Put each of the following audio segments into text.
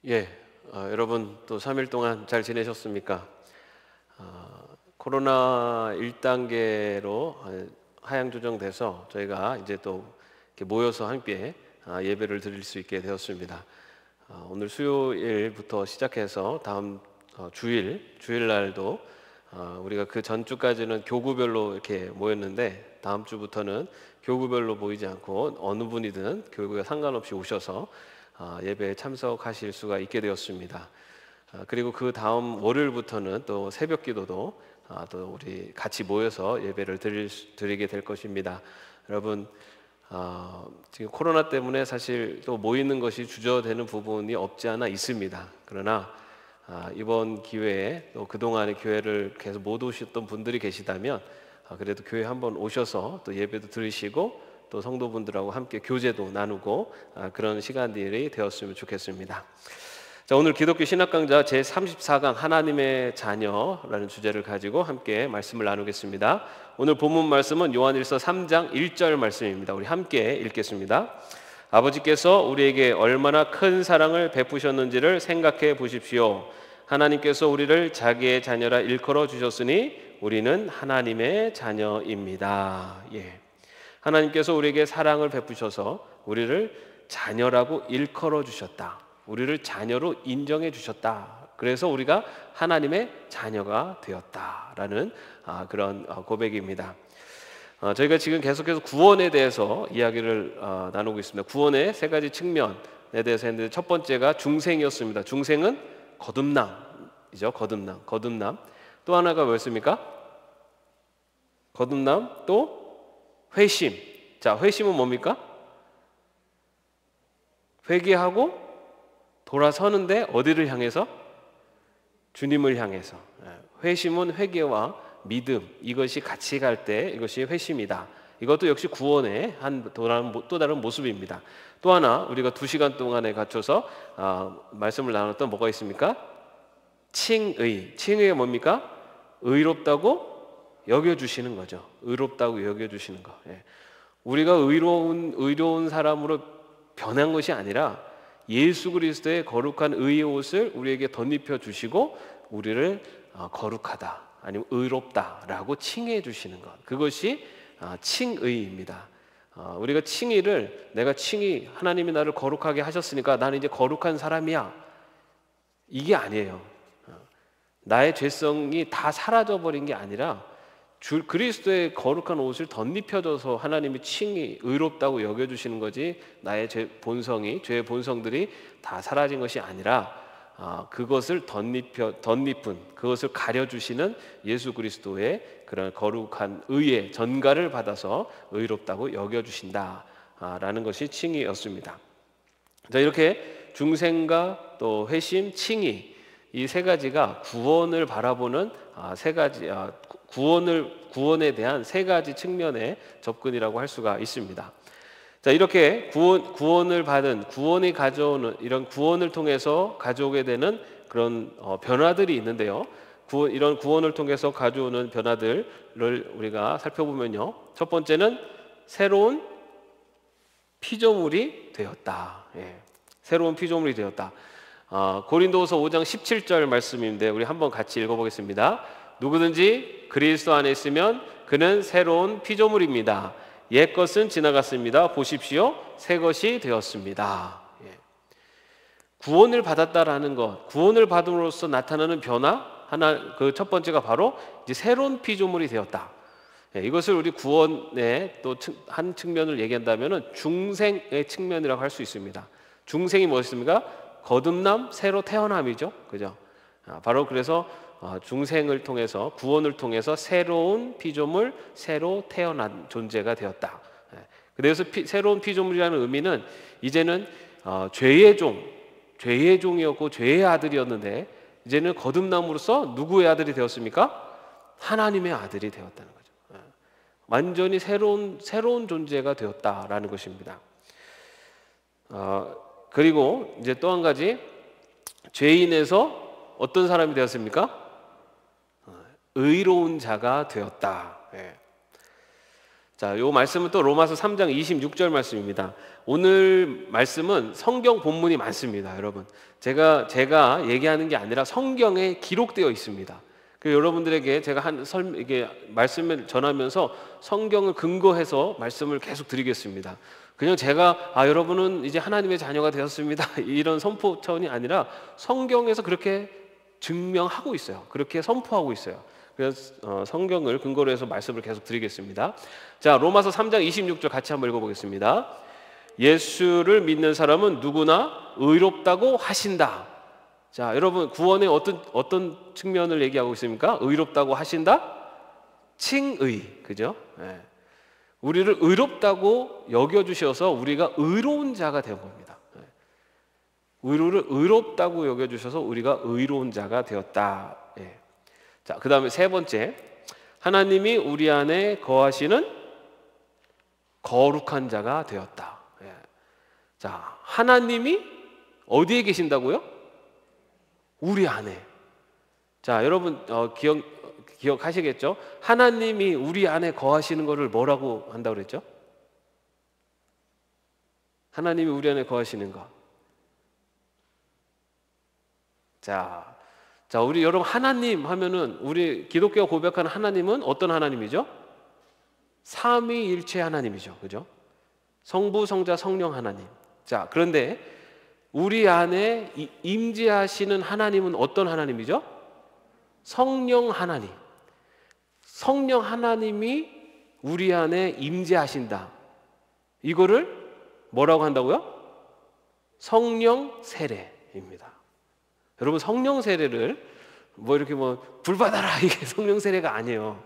예, 여러분 또 3일 동안 잘 지내셨습니까? 코로나 1단계로 하향 조정돼서 저희가 이제 또 이렇게 모여서 함께 예배를 드릴 수 있게 되었습니다. 오늘 수요일부터 시작해서 다음 주일날도 우리가 그 전주까지는 교구별로 이렇게 모였는데 다음 주부터는 교구별로 모이지 않고 어느 분이든 교구에 상관없이 오셔서 예배에 참석하실 수가 있게 되었습니다. 그리고 그 다음 월요일부터는 또 새벽기도도 또 우리 같이 모여서 예배를 드리게 될 것입니다. 여러분, 지금 코로나 때문에 사실 또 모이는 것이 주저되는 부분이 없지 않아 있습니다. 그러나 이번 기회에 또 그동안의 교회를 계속 못 오셨던 분들이 계시다면 그래도 교회 한번 오셔서 또 예배도 들으시고 또 성도분들하고 함께 교제도 나누고 그런 시간들이 되었으면 좋겠습니다. 자, 오늘 기독교 신학 강좌 제34강 하나님의 자녀라는 주제를 가지고 함께 말씀을 나누겠습니다. 오늘 본문 말씀은 요한일서 3장 1절 말씀입니다. 우리 함께 읽겠습니다. 아버지께서 우리에게 얼마나 큰 사랑을 베푸셨는지를 생각해 보십시오. 하나님께서 우리를 자기의 자녀라 일컬어 주셨으니 우리는 하나님의 자녀입니다. 예. 하나님께서 우리에게 사랑을 베푸셔서 우리를 자녀라고 일컬어 주셨다. 우리를 자녀로 인정해 주셨다. 그래서 우리가 하나님의 자녀가 되었다라는 그런 고백입니다. 저희가 지금 계속해서 구원에 대해서 이야기를 나누고 있습니다. 구원의 세 가지 측면에 대해서 했는데 첫 번째가 중생이었습니다. 중생은 거듭남이죠. 거듭남. 또 하나가 뭐였습니까? 거듭남 또 회심. 자, 회심은 뭡니까? 회개하고 돌아서는데 어디를 향해서? 주님을 향해서. 회심은 회개와 믿음, 이것이 같이 갈 때 이것이 회심이다. 이것도 역시 구원의 또 다른 모습입니다. 또 하나 우리가 2시간 동안에 갖춰서 말씀을 나눴던 뭐가 있습니까? 칭의. 칭의가 뭡니까? 의롭다고 여겨주시는 거죠. 의롭다고 여겨주시는 거. 예. 우리가 의로운 사람으로 변한 것이 아니라 예수 그리스도의 거룩한 의의 옷을 우리에게 덧입혀 주시고 우리를 거룩하다 아니면 의롭다라고 칭해 주시는 것. 그것이 칭의입니다. 우리가 칭의를 내가 하나님이 나를 거룩하게 하셨으니까 나는 이제 거룩한 사람이야. 이게 아니에요. 나의 죄성이 다 사라져버린 게 아니라 그리스도의 거룩한 옷을 덧입혀줘서 하나님이 칭히 의롭다고 여겨주시는 거지 나의 죄의 본성들이 다 사라진 것이 아니라 그것을 덧입은 그것을 가려주시는 예수 그리스도의 그런 거룩한 의의 전가를 받아서 의롭다고 여겨주신다라는 것이 칭의였습니다. 자, 이렇게 중생과 또 회심, 칭의 이 세 가지가 구원을 바라보는 구원에 대한 세 가지 측면의 접근이라고 할 수가 있습니다. 자, 이렇게 구원을 받은 구원이 가져오는 이런 구원을 통해서 가져오게 되는 그런 변화들이 있는데요. 이런 구원을 통해서 가져오는 변화들을 우리가 살펴보면요. 첫 번째는 새로운 피조물이 되었다. 예. 새로운 피조물이 되었다. 고린도후서 5장 17절 말씀인데 우리 한번 같이 읽어보겠습니다. 누구든지 그리스도 안에 있으면 그는 새로운 피조물입니다. 옛것은 지나갔습니다. 보십시오. 새 것이 되었습니다. 예. 구원을 받았다라는 것, 구원을 받음으로써 나타나는 변화 그 첫 번째가 바로 이제 새로운 피조물이 되었다. 예, 이것을 우리 구원의 또 한 측면을 얘기한다면은 중생의 측면이라고 할 수 있습니다. 중생이 무엇입니까? 거듭남, 새로 태어남이죠. 그죠? 바로 그래서 중생을 통해서 구원을 통해서 새로운 피조물, 새로 태어난 존재가 되었다. 그래서 새로운 피조물이라는 의미는 이제는 죄의 종이었고 죄의 아들이었는데 이제는 거듭남으로써 누구의 아들이 되었습니까? 하나님의 아들이 되었다는 거죠. 완전히 새로운 존재가 되었다라는 것입니다. 그리고 이제 또 한 가지 죄인에서 어떤 사람이 되었습니까? 의로운 자가 되었다. 예. 자, 요 말씀은 또 로마서 3장 26절 말씀입니다. 오늘 말씀은 성경 본문이 많습니다, 여러분. 제가 얘기하는 게 아니라 성경에 기록되어 있습니다. 그 여러분들에게 제가 이게 말씀을 전하면서 성경을 근거해서 말씀을 계속 드리겠습니다. 그냥 제가 여러분은 이제 하나님의 자녀가 되었습니다 이런 선포 차원이 아니라 성경에서 그렇게 증명하고 있어요. 그렇게 선포하고 있어요. 그래서 성경을 근거로 해서 말씀을 계속 드리겠습니다. 자, 로마서 3장 26절 같이 한번 읽어보겠습니다. 예수를 믿는 사람은 누구나 의롭다고 하신다. 자, 여러분, 구원의 어떤 측면을 얘기하고 있습니까? 의롭다고 하신다? 칭의, 그죠? 네. 우리를 의롭다고 여겨주셔서 우리가 의로운 자가 된 겁니다. 네. 우리를 의롭다고 여겨주셔서 우리가 의로운 자가 되었다. 네. 자, 그 다음에 세 번째, 하나님이 우리 안에 거하시는 거룩한 자가 되었다. 예. 자, 하나님이 어디에 계신다고요? 우리 안에. 자, 여러분 기억하시겠죠? 하나님이 우리 안에 거하시는 것을 뭐라고 한다고 그랬죠? 하나님이 우리 안에 거하시는 것. 자, 우리 여러분 하나님 하면은 우리 기독교가 고백하는 하나님은 어떤 하나님이죠? 삼위일체 하나님이죠, 그죠? 성부, 성자, 성령 하나님. 자, 그런데 우리 안에 임재하시는 하나님은 어떤 하나님이죠? 성령 하나님. 성령 하나님이 우리 안에 임재하신다. 이거를 뭐라고 한다고요? 성령 세례입니다. 여러분, 성령 세례를 이렇게 불 받아라 이게 성령 세례가 아니에요.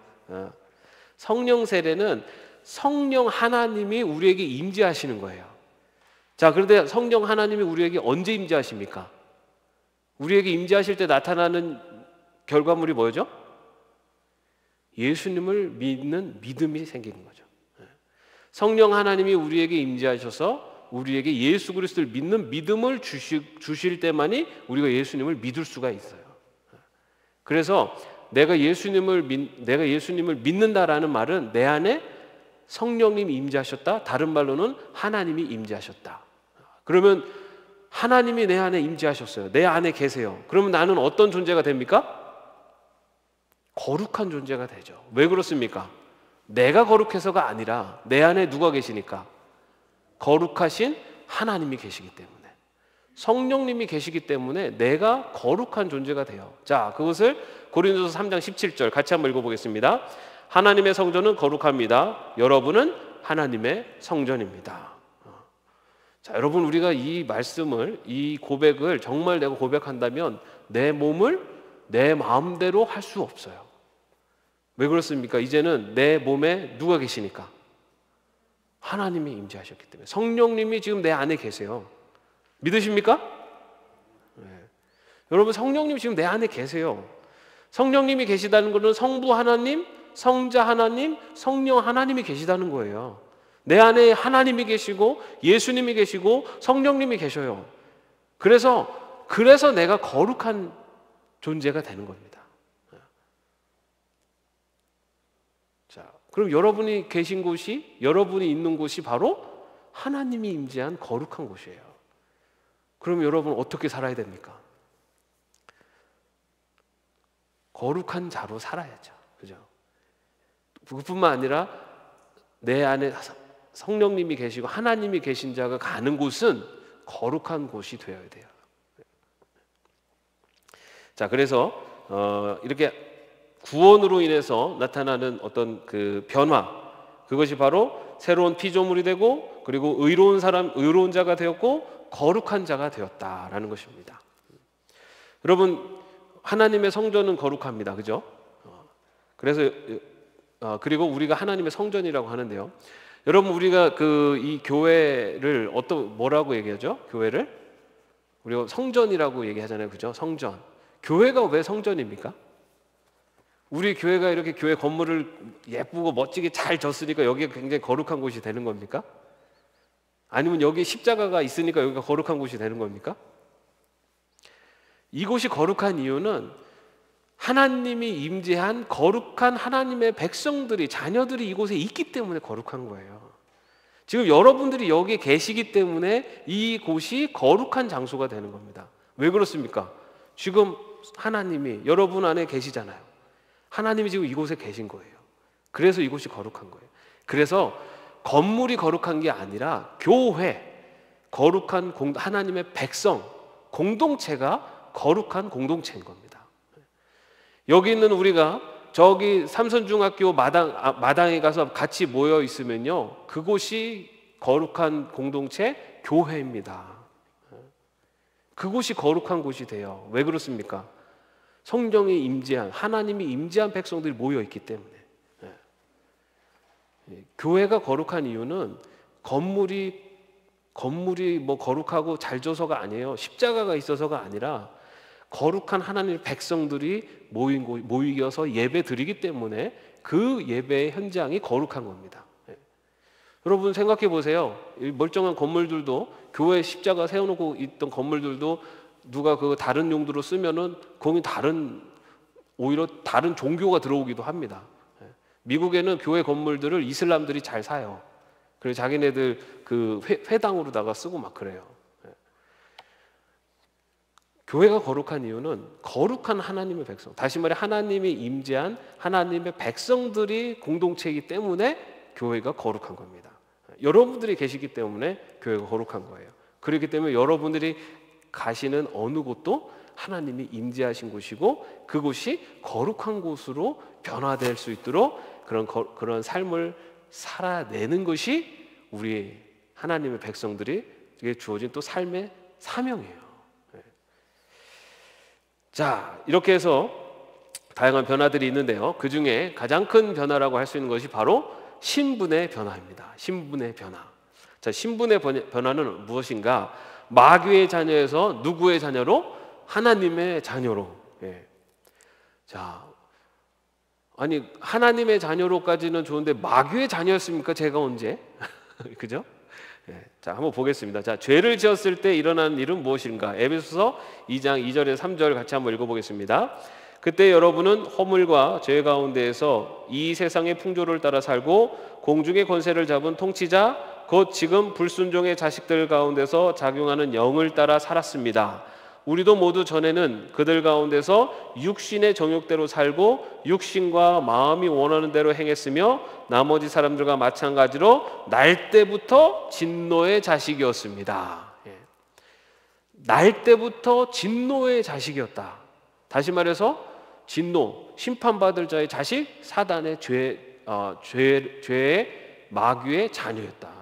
성령 세례는 성령 하나님이 우리에게 임재하시는 거예요. 자, 그런데 성령 하나님이 우리에게 언제 임재하십니까? 우리에게 임재하실 때 나타나는 결과물이 뭐죠? 예수님을 믿는 믿음이 생기는 거죠. 성령 하나님이 우리에게 임재하셔서 우리에게 예수 그리스도를 믿는 믿음을 주실 때만이 우리가 예수님을 믿을 수가 있어요. 그래서 내가 예수님을 믿는다라는 말은 내 안에 성령님이 임재하셨다. 다른 말로는 하나님이 임재하셨다. 그러면 하나님이 내 안에 임재하셨어요. 내 안에 계세요. 그러면 나는 어떤 존재가 됩니까? 거룩한 존재가 되죠. 왜 그렇습니까? 내가 거룩해서가 아니라 내 안에 누가 계시니까? 거룩하신 하나님이 계시기 때문에, 성령님이 계시기 때문에 내가 거룩한 존재가 돼요. 자, 그것을 고린도서 3장 17절 같이 한번 읽어보겠습니다. 하나님의 성전은 거룩합니다. 여러분은 하나님의 성전입니다. 자, 여러분, 우리가 이 말씀을, 이 고백을 정말 내가 고백한다면 내 몸을 내 마음대로 할 수 없어요. 왜 그렇습니까? 이제는 내 몸에 누가 계시니까? 하나님이 임재하셨기 때문에. 성령님이 지금 내 안에 계세요. 믿으십니까? 네. 여러분, 성령님 지금 내 안에 계세요. 성령님이 계시다는 것은 성부 하나님, 성자 하나님, 성령 하나님이 계시다는 거예요. 내 안에 하나님이 계시고 예수님이 계시고 성령님이 계셔요. 그래서 내가 거룩한 존재가 되는 겁니다. 자, 그럼 여러분이 계신 곳이, 여러분이 있는 곳이 바로 하나님이 임재한 거룩한 곳이에요. 그럼 여러분 어떻게 살아야 됩니까? 거룩한 자로 살아야죠. 그죠? 그뿐만 아니라 내 안에 성령님이 계시고 하나님이 계신 자가 가는 곳은 거룩한 곳이 되어야 돼요. 자, 그래서 이렇게 구원으로 인해서 나타나는 어떤 그 변화, 그것이 바로 새로운 피조물이 되고, 그리고 의로운 자가 되었고 거룩한 자가 되었다라는 것입니다. 여러분, 하나님의 성전은 거룩합니다. 그죠? 그래서 그리고 우리가 하나님의 성전이라고 하는데요. 여러분, 우리가 이 교회를 뭐라고 얘기하죠? 교회를 우리가 성전이라고 얘기하잖아요. 그죠? 성전. 교회가 왜 성전입니까? 우리 교회가 이렇게 교회 건물을 예쁘고 멋지게 잘 졌으니까 여기가 굉장히 거룩한 곳이 되는 겁니까? 아니면 여기 십자가가 있으니까 여기가 거룩한 곳이 되는 겁니까? 이곳이 거룩한 이유는 하나님이 임재한 거룩한 하나님의 백성들이, 자녀들이 이곳에 있기 때문에 거룩한 거예요. 지금 여러분들이 여기에 계시기 때문에 이곳이 거룩한 장소가 되는 겁니다. 왜 그렇습니까? 지금 하나님이 여러분 안에 계시잖아요. 하나님이 지금 이곳에 계신 거예요. 그래서 이곳이 거룩한 거예요. 그래서 건물이 거룩한 게 아니라 교회, 거룩한 하나님의 백성, 공동체가 거룩한 공동체인 겁니다. 여기 있는 우리가 저기 삼선중학교 마당에 가서 같이 모여 있으면요, 그곳이 거룩한 공동체, 교회입니다. 그곳이 거룩한 곳이 돼요. 왜 그렇습니까? 성령이 임재한, 하나님이 임재한 백성들이 모여 있기 때문에. 교회가 거룩한 이유는 건물이 뭐 거룩하고 잘 져서가 아니에요. 십자가가 있어서가 아니라 거룩한 하나님의 백성들이 모이어서 예배 드리기 때문에 그 예배의 현장이 거룩한 겁니다. 여러분 생각해 보세요. 멀쩡한 건물들도, 교회 십자가 세워놓고 있던 건물들도 누가 그 다른 용도로 쓰면은 거기 오히려 다른 종교가 들어오기도 합니다. 미국에는 교회 건물들을 이슬람들이 잘 사요. 그래서 자기네들 그 회당으로다가 쓰고 막 그래요. 교회가 거룩한 이유는 거룩한 하나님의 백성, 다시 말해 하나님이 임재한 하나님의 백성들이 공동체이기 때문에 교회가 거룩한 겁니다. 여러분들이 계시기 때문에 교회가 거룩한 거예요. 그렇기 때문에 여러분들이 가시는 어느 곳도 하나님이 임재하신 곳이고 그곳이 거룩한 곳으로 변화될 수 있도록 그런 삶을 살아내는 것이 우리 하나님의 백성들에게 주어진 또 삶의 사명이에요. 자, 이렇게 해서 다양한 변화들이 있는데요, 그 중에 가장 큰 변화라고 할 수 있는 것이 바로 신분의 변화입니다. 신분의 변화. 자, 신분의 변화는 무엇인가? 마귀의 자녀에서 누구의 자녀로? 하나님의 자녀로. 자, 아니 하나님의 자녀로까지는 좋은데 마귀의 자녀였습니까? 제가 언제? 그죠? 자, 한번 보겠습니다. 자, 죄를 지었을 때 일어나는 일은 무엇인가? 에베소서 2장 2절에서 3절 같이 한번 읽어보겠습니다. 그때 여러분은 허물과 죄 가운데에서 이 세상의 풍조를 따라 살고 공중의 권세를 잡은 통치자 곧 지금 불순종의 자식들 가운데서 작용하는 영을 따라 살았습니다. 우리도 모두 전에는 그들 가운데서 육신의 정욕대로 살고 육신과 마음이 원하는 대로 행했으며 나머지 사람들과 마찬가지로 날 때부터 진노의 자식이었습니다. 날 때부터 진노의 자식이었다. 다시 말해서 진노, 심판받을 자의 자식, 사단의 죄의 마귀의 자녀였다.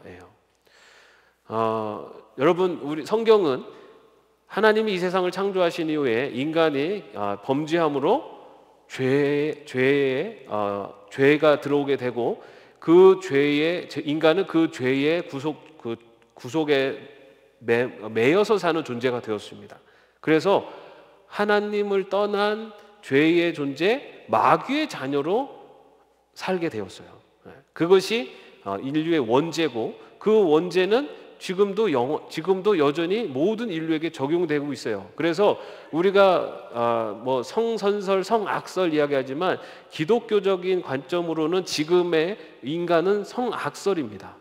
여러분, 우리 성경은 하나님이 이 세상을 창조하신 이후에 인간이 범죄함으로 죄가 들어오게 되고 인간은 그 죄의 구속에 매여서 사는 존재가 되었습니다. 그래서 하나님을 떠난 죄의 존재, 마귀의 자녀로 살게 되었어요. 그것이 인류의 원죄고 그 원죄는 지금도 여전히 모든 인류에게 적용되고 있어요. 그래서 우리가 뭐 성선설, 성악설 이야기하지만 기독교적인 관점으로는 지금의 인간은 성악설입니다.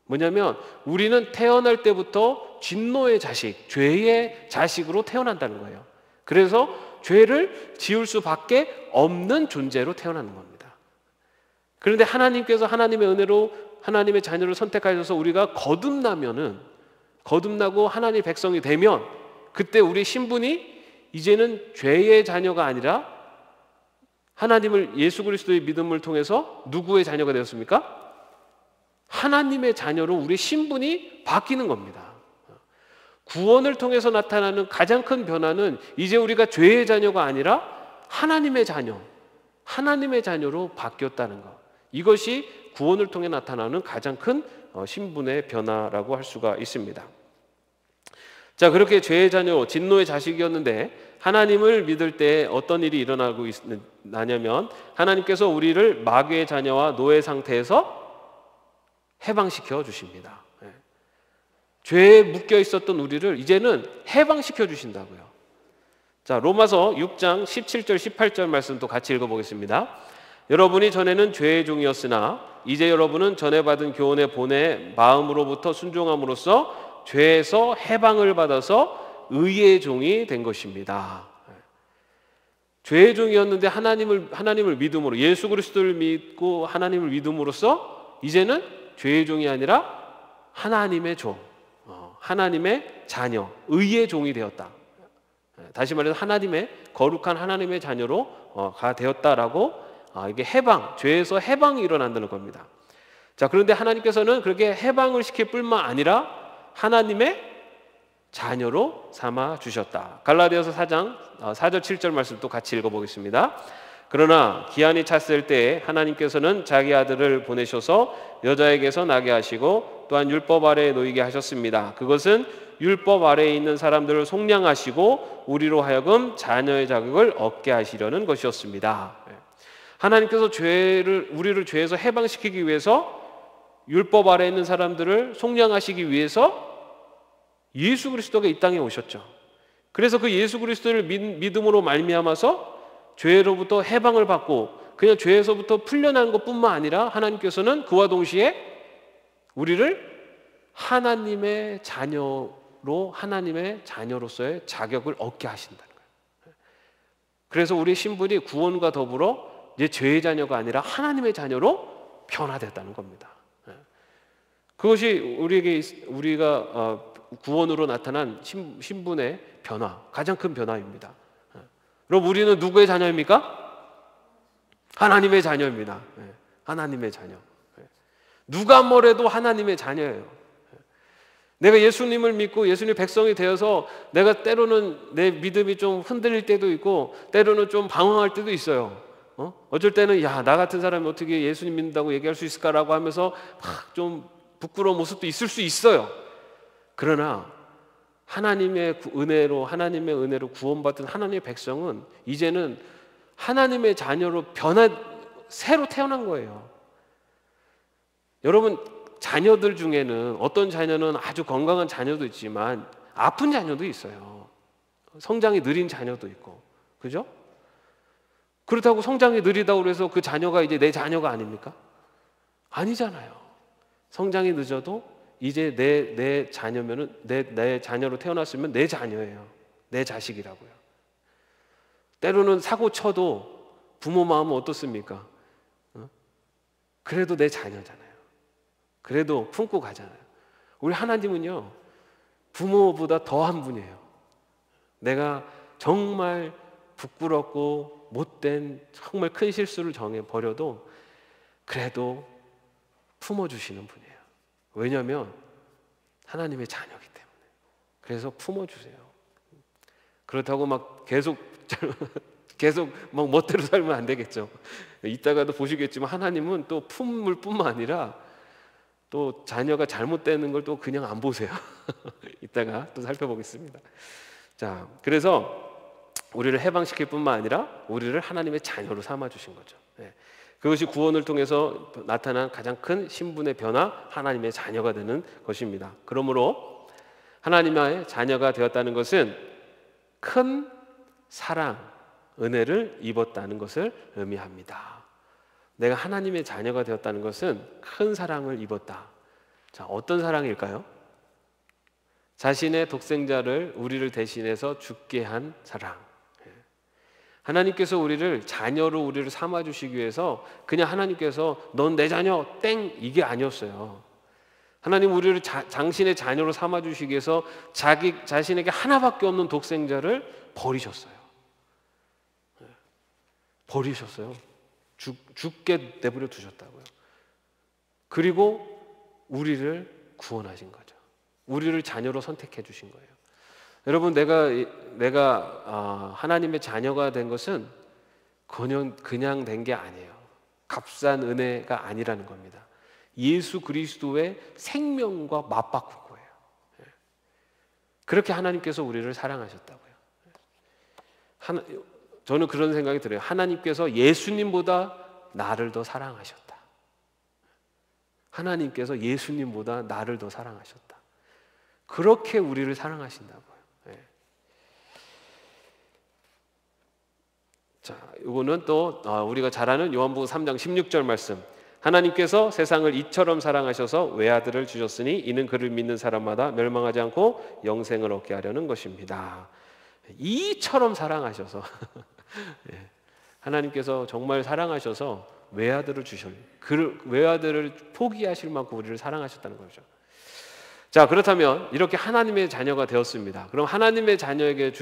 뭐냐면 우리는 태어날 때부터 진노의 자식, 죄의 자식으로 태어난다는 거예요. 그래서 죄를 지을 수밖에 없는 존재로 태어나는 겁니다. 그런데 하나님께서 하나님의 은혜로 하나님의 자녀를 선택하셔서 우리가 거듭나고 하나님의 백성이 되면 그때 우리의 신분이 이제는 죄의 자녀가 아니라 하나님을 예수 그리스도의 믿음을 통해서 누구의 자녀가 되었습니까? 하나님의 자녀로 우리의 신분이 바뀌는 겁니다. 구원을 통해서 나타나는 가장 큰 변화는 이제 우리가 죄의 자녀가 아니라 하나님의 자녀로 바뀌었다는 것. 이것이 구원을 통해 나타나는 가장 큰 신분의 변화라고 할 수가 있습니다. 자, 그렇게 죄의 자녀, 진노의 자식이었는데 하나님을 믿을 때 어떤 일이 일어나고 나냐면 하나님께서 우리를 마귀의 자녀와 노예 상태에서 해방시켜 주십니다. 죄에 묶여 있었던 우리를 이제는 해방시켜 주신다고요. 자, 로마서 6장 17절 18절 말씀 또 같이 읽어보겠습니다. 여러분이 전에는 죄의 종이었으나 이제 여러분은 전에 받은 교훈의 본의 마음으로부터 순종함으로써 죄에서 해방을 받아서 의의 종이 된 것입니다. 죄의 종이었는데 하나님을 믿음으로, 예수 그리스도를 믿고 하나님을 믿음으로써 이제는 죄의 종이 아니라 하나님의 종, 하나님의 자녀, 의의 종이 되었다. 다시 말해서 거룩한 하나님의 자녀로가 되었다라고, 이게 죄에서 해방이 일어난다는 겁니다. 자, 그런데 하나님께서는 그렇게 해방을 시킬 뿐만 아니라 하나님의 자녀로 삼아 주셨다. 갈라디아서 4장 4절 7절 말씀 또 같이 읽어보겠습니다. 그러나 기한이 찼을 때에 하나님께서는 자기 아들을 보내셔서 여자에게서 나게 하시고 또한 율법 아래에 놓이게 하셨습니다. 그것은 율법 아래에 있는 사람들을 속량하시고 우리로 하여금 자녀의 자격을 얻게 하시려는 것이었습니다. 하나님께서 우리를 죄에서 해방시키기 위해서, 율법 아래에 있는 사람들을 속량하시기 위해서 예수 그리스도가 이 땅에 오셨죠. 그래서 그 예수 그리스도를 믿음으로 말미암아서 죄로부터 해방을 받고 그냥 죄에서부터 풀려나는 것뿐만 아니라 하나님께서는 그와 동시에 우리를 하나님의 자녀로서의 자격을 얻게 하신다는 거예요. 그래서 우리의 신분이 구원과 더불어 이제 죄의 자녀가 아니라 하나님의 자녀로 변화됐다는 겁니다. 그것이 우리가 구원으로 나타난 신분의 변화, 가장 큰 변화입니다. 그럼 우리는 누구의 자녀입니까? 하나님의 자녀입니다. 하나님의 자녀. 누가 뭐래도 하나님의 자녀예요. 내가 예수님을 믿고 예수님 백성이 되어서 내가 때로는 내 믿음이 좀 흔들릴 때도 있고 때로는 좀 방황할 때도 있어요. 어쩔 때는 나 같은 사람이 어떻게 예수님 믿는다고 얘기할 수 있을까라고 하면서 막 좀 부끄러운 모습도 있을 수 있어요. 그러나 하나님의 은혜로 구원받은 하나님의 백성은 이제는 하나님의 자녀로 새로 태어난 거예요. 여러분, 자녀들 중에는 어떤 자녀는 아주 건강한 자녀도 있지만 아픈 자녀도 있어요. 성장이 느린 자녀도 있고, 그죠? 그렇다고 성장이 느리다고 해서 그 자녀가 이제 내 자녀가 아닙니까? 아니잖아요. 성장이 늦어도 이제 내 자녀면은 내 자녀로 태어났으면 내 자녀예요. 내 자식이라고요. 때로는 사고 쳐도 부모 마음은 어떻습니까? 그래도 내 자녀잖아요. 그래도 품고 가잖아요. 우리 하나님은요, 부모보다 더한 분이에요. 내가 정말 부끄럽고 못된 정말 큰 실수를 버려도 그래도 품어주시는 분이에요. 왜냐하면 하나님의 자녀이기 때문에. 그래서 품어주세요. 그렇다고 막 계속 막 멋대로 살면 안 되겠죠. 이따가도 보시겠지만 하나님은 또 품을 뿐만 아니라 또 자녀가 잘못되는 걸 또 그냥 안 보세요. 이따가 또 살펴보겠습니다. 자, 그래서 우리를 해방시킬 뿐만 아니라 우리를 하나님의 자녀로 삼아주신 거죠. 그것이 구원을 통해서 나타난 가장 큰 신분의 변화, 하나님의 자녀가 되는 것입니다. 그러므로 하나님의 자녀가 되었다는 것은 큰 사랑, 은혜를 입었다는 것을 의미합니다. 내가 하나님의 자녀가 되었다는 것은 큰 사랑을 입었다. 자, 어떤 사랑일까요? 자신의 독생자를 우리를 대신해서 죽게 한 사랑. 하나님께서 우리를 자녀로 우리를 삼아주시기 위해서 그냥 하나님께서 넌 내 자녀 땡 이게 아니었어요. 하나님 우리를 당신의 자녀로 삼아주시기 위해서 자신에게 하나밖에 없는 독생자를 버리셨어요. 죽게 내버려 두셨다고요. 그리고 우리를 구원하신 거죠. 우리를 자녀로 선택해 주신 거예요. 여러분, 내가 하나님의 자녀가 된 것은 그냥 된 게 아니에요. 값싼 은혜가 아니라는 겁니다. 예수 그리스도의 생명과 맞바꾼 거예요. 그렇게 하나님께서 우리를 사랑하셨다고요. 저는 그런 생각이 들어요. 하나님께서 예수님보다 나를 더 사랑하셨다. 하나님께서 예수님보다 나를 더 사랑하셨다. 그렇게 우리를 사랑하신다고요. 자, 이거는 또 우리가 잘 아는 요한복음 3장 16절 말씀. 하나님께서 세상을 이처럼 사랑하셔서 외아들을 주셨으니 이는 그를 믿는 사람마다 멸망하지 않고 영생을 얻게 하려는 것입니다. 이처럼 사랑하셔서 하나님께서 정말 사랑하셔서 외아들을 주셨, 그 외아들을 포기하실 만큼 우리를 사랑하셨다는 거죠. 자, 그렇다면 이렇게 하나님의 자녀가 되었습니다. 그럼 하나님의 자녀에게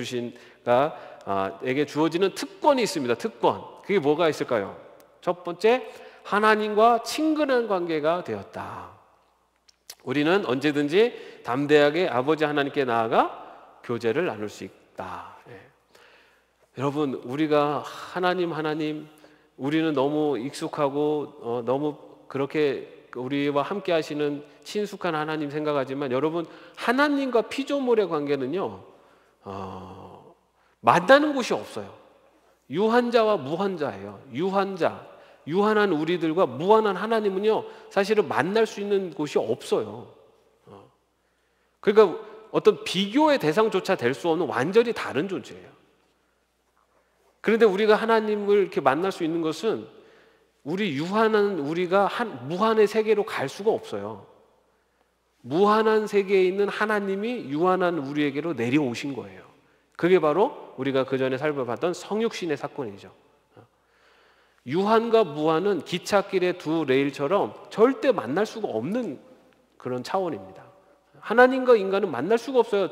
에게 주어지는 특권이 있습니다. 특권. 그게 뭐가 있을까요? 첫 번째, 하나님과 친근한 관계가 되었다. 우리는 언제든지 담대하게 아버지 하나님께 나아가 교제를 나눌 수 있다. 여러분, 우리가 하나님 우리는 너무 익숙하고 너무 그렇게 우리와 함께 하시는 친숙한 하나님 생각하지만, 여러분, 하나님과 피조물의 관계는요 만나는 곳이 없어요. 유한자와 무한자예요. 유한한 우리들과 무한한 하나님은요 사실은 만날 수 있는 곳이 없어요. 그러니까 어떤 비교의 대상조차 될 수 없는 완전히 다른 존재예요. 그런데 우리가 하나님을 이렇게 만날 수 있는 것은 우리 유한한 우리가 무한의 세계로 갈 수가 없어요. 무한한 세계에 있는 하나님이 유한한 우리에게로 내려오신 거예요. 그게 바로 우리가 그 전에 살펴봤던 성육신의 사건이죠. 유한과 무한은 기찻길의 두 레일처럼 절대 만날 수가 없는 그런 차원입니다. 하나님과 인간은 만날 수가 없어요.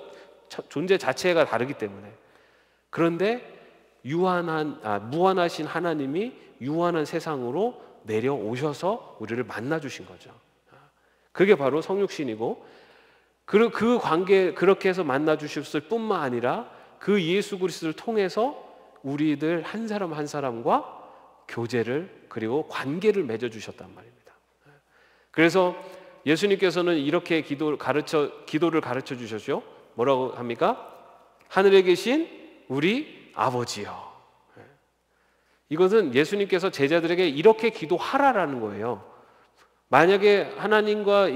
존재 자체가 다르기 때문에. 그런데 무한하신 하나님이 유한한 세상으로 내려오셔서 우리를 만나 주신 거죠. 그게 바로 성육신이고, 그 관계, 그렇게 해서 만나 주셨을 뿐만 아니라 그 예수 그리스도를 통해서 우리들 한 사람 한 사람과 교제를, 그리고 관계를 맺어 주셨단 말입니다. 그래서 예수님께서는 이렇게 기도를 가르쳐 주셨죠. 뭐라고 합니까? 하늘에 계신 우리 아버지요. 이것은 예수님께서 제자들에게 이렇게 기도하라라는 거예요. 만약에 하나님과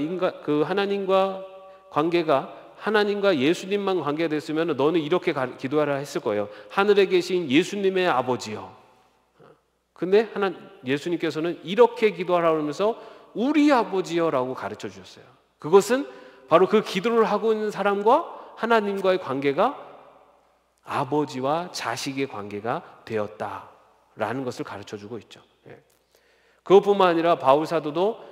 관계가 하나님과 예수님만 관계가 됐으면 너는 이렇게 기도하라 했을 거예요. 하늘에 계신 예수님의 아버지요. 근데 예수님께서는 이렇게 기도하라고 하면서 우리 아버지요라고 가르쳐 주셨어요. 그것은 바로 그 기도를 하고 있는 사람과 하나님과의 관계가 아버지와 자식의 관계가 되었다라는 것을 가르쳐 주고 있죠. 그것뿐만 아니라 바울 사도도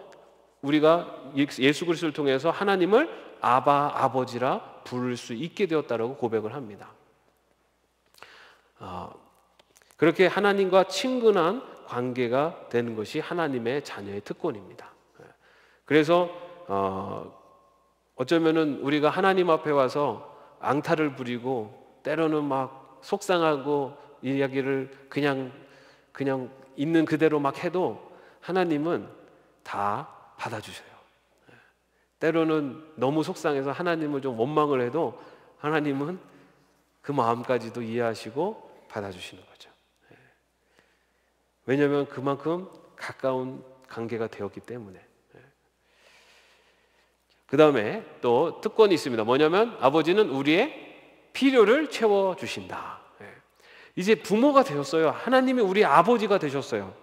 우리가 예수 그리스도를 통해서 하나님을 아버지라 부를 수 있게 되었다라고 고백을 합니다. 그렇게 하나님과 친근한 관계가 되는 것이 하나님의 자녀의 특권입니다. 그래서 어쩌면은 우리가 하나님 앞에 와서 앙탈을 부리고 때로는 막 속상하고 이야기를 그냥 있는 그대로 막 해도 하나님은 다 받아주셔요. 때로는 너무 속상해서 하나님을 좀 원망을 해도 하나님은 그 마음까지도 이해하시고 받아주시는 거죠. 왜냐하면 그만큼 가까운 관계가 되었기 때문에. 그 다음에 또 특권이 있습니다. 뭐냐면 아버지는 우리의 필요를 채워주신다. 이제 부모가 되셨어요. 하나님이 우리 아버지가 되셨어요.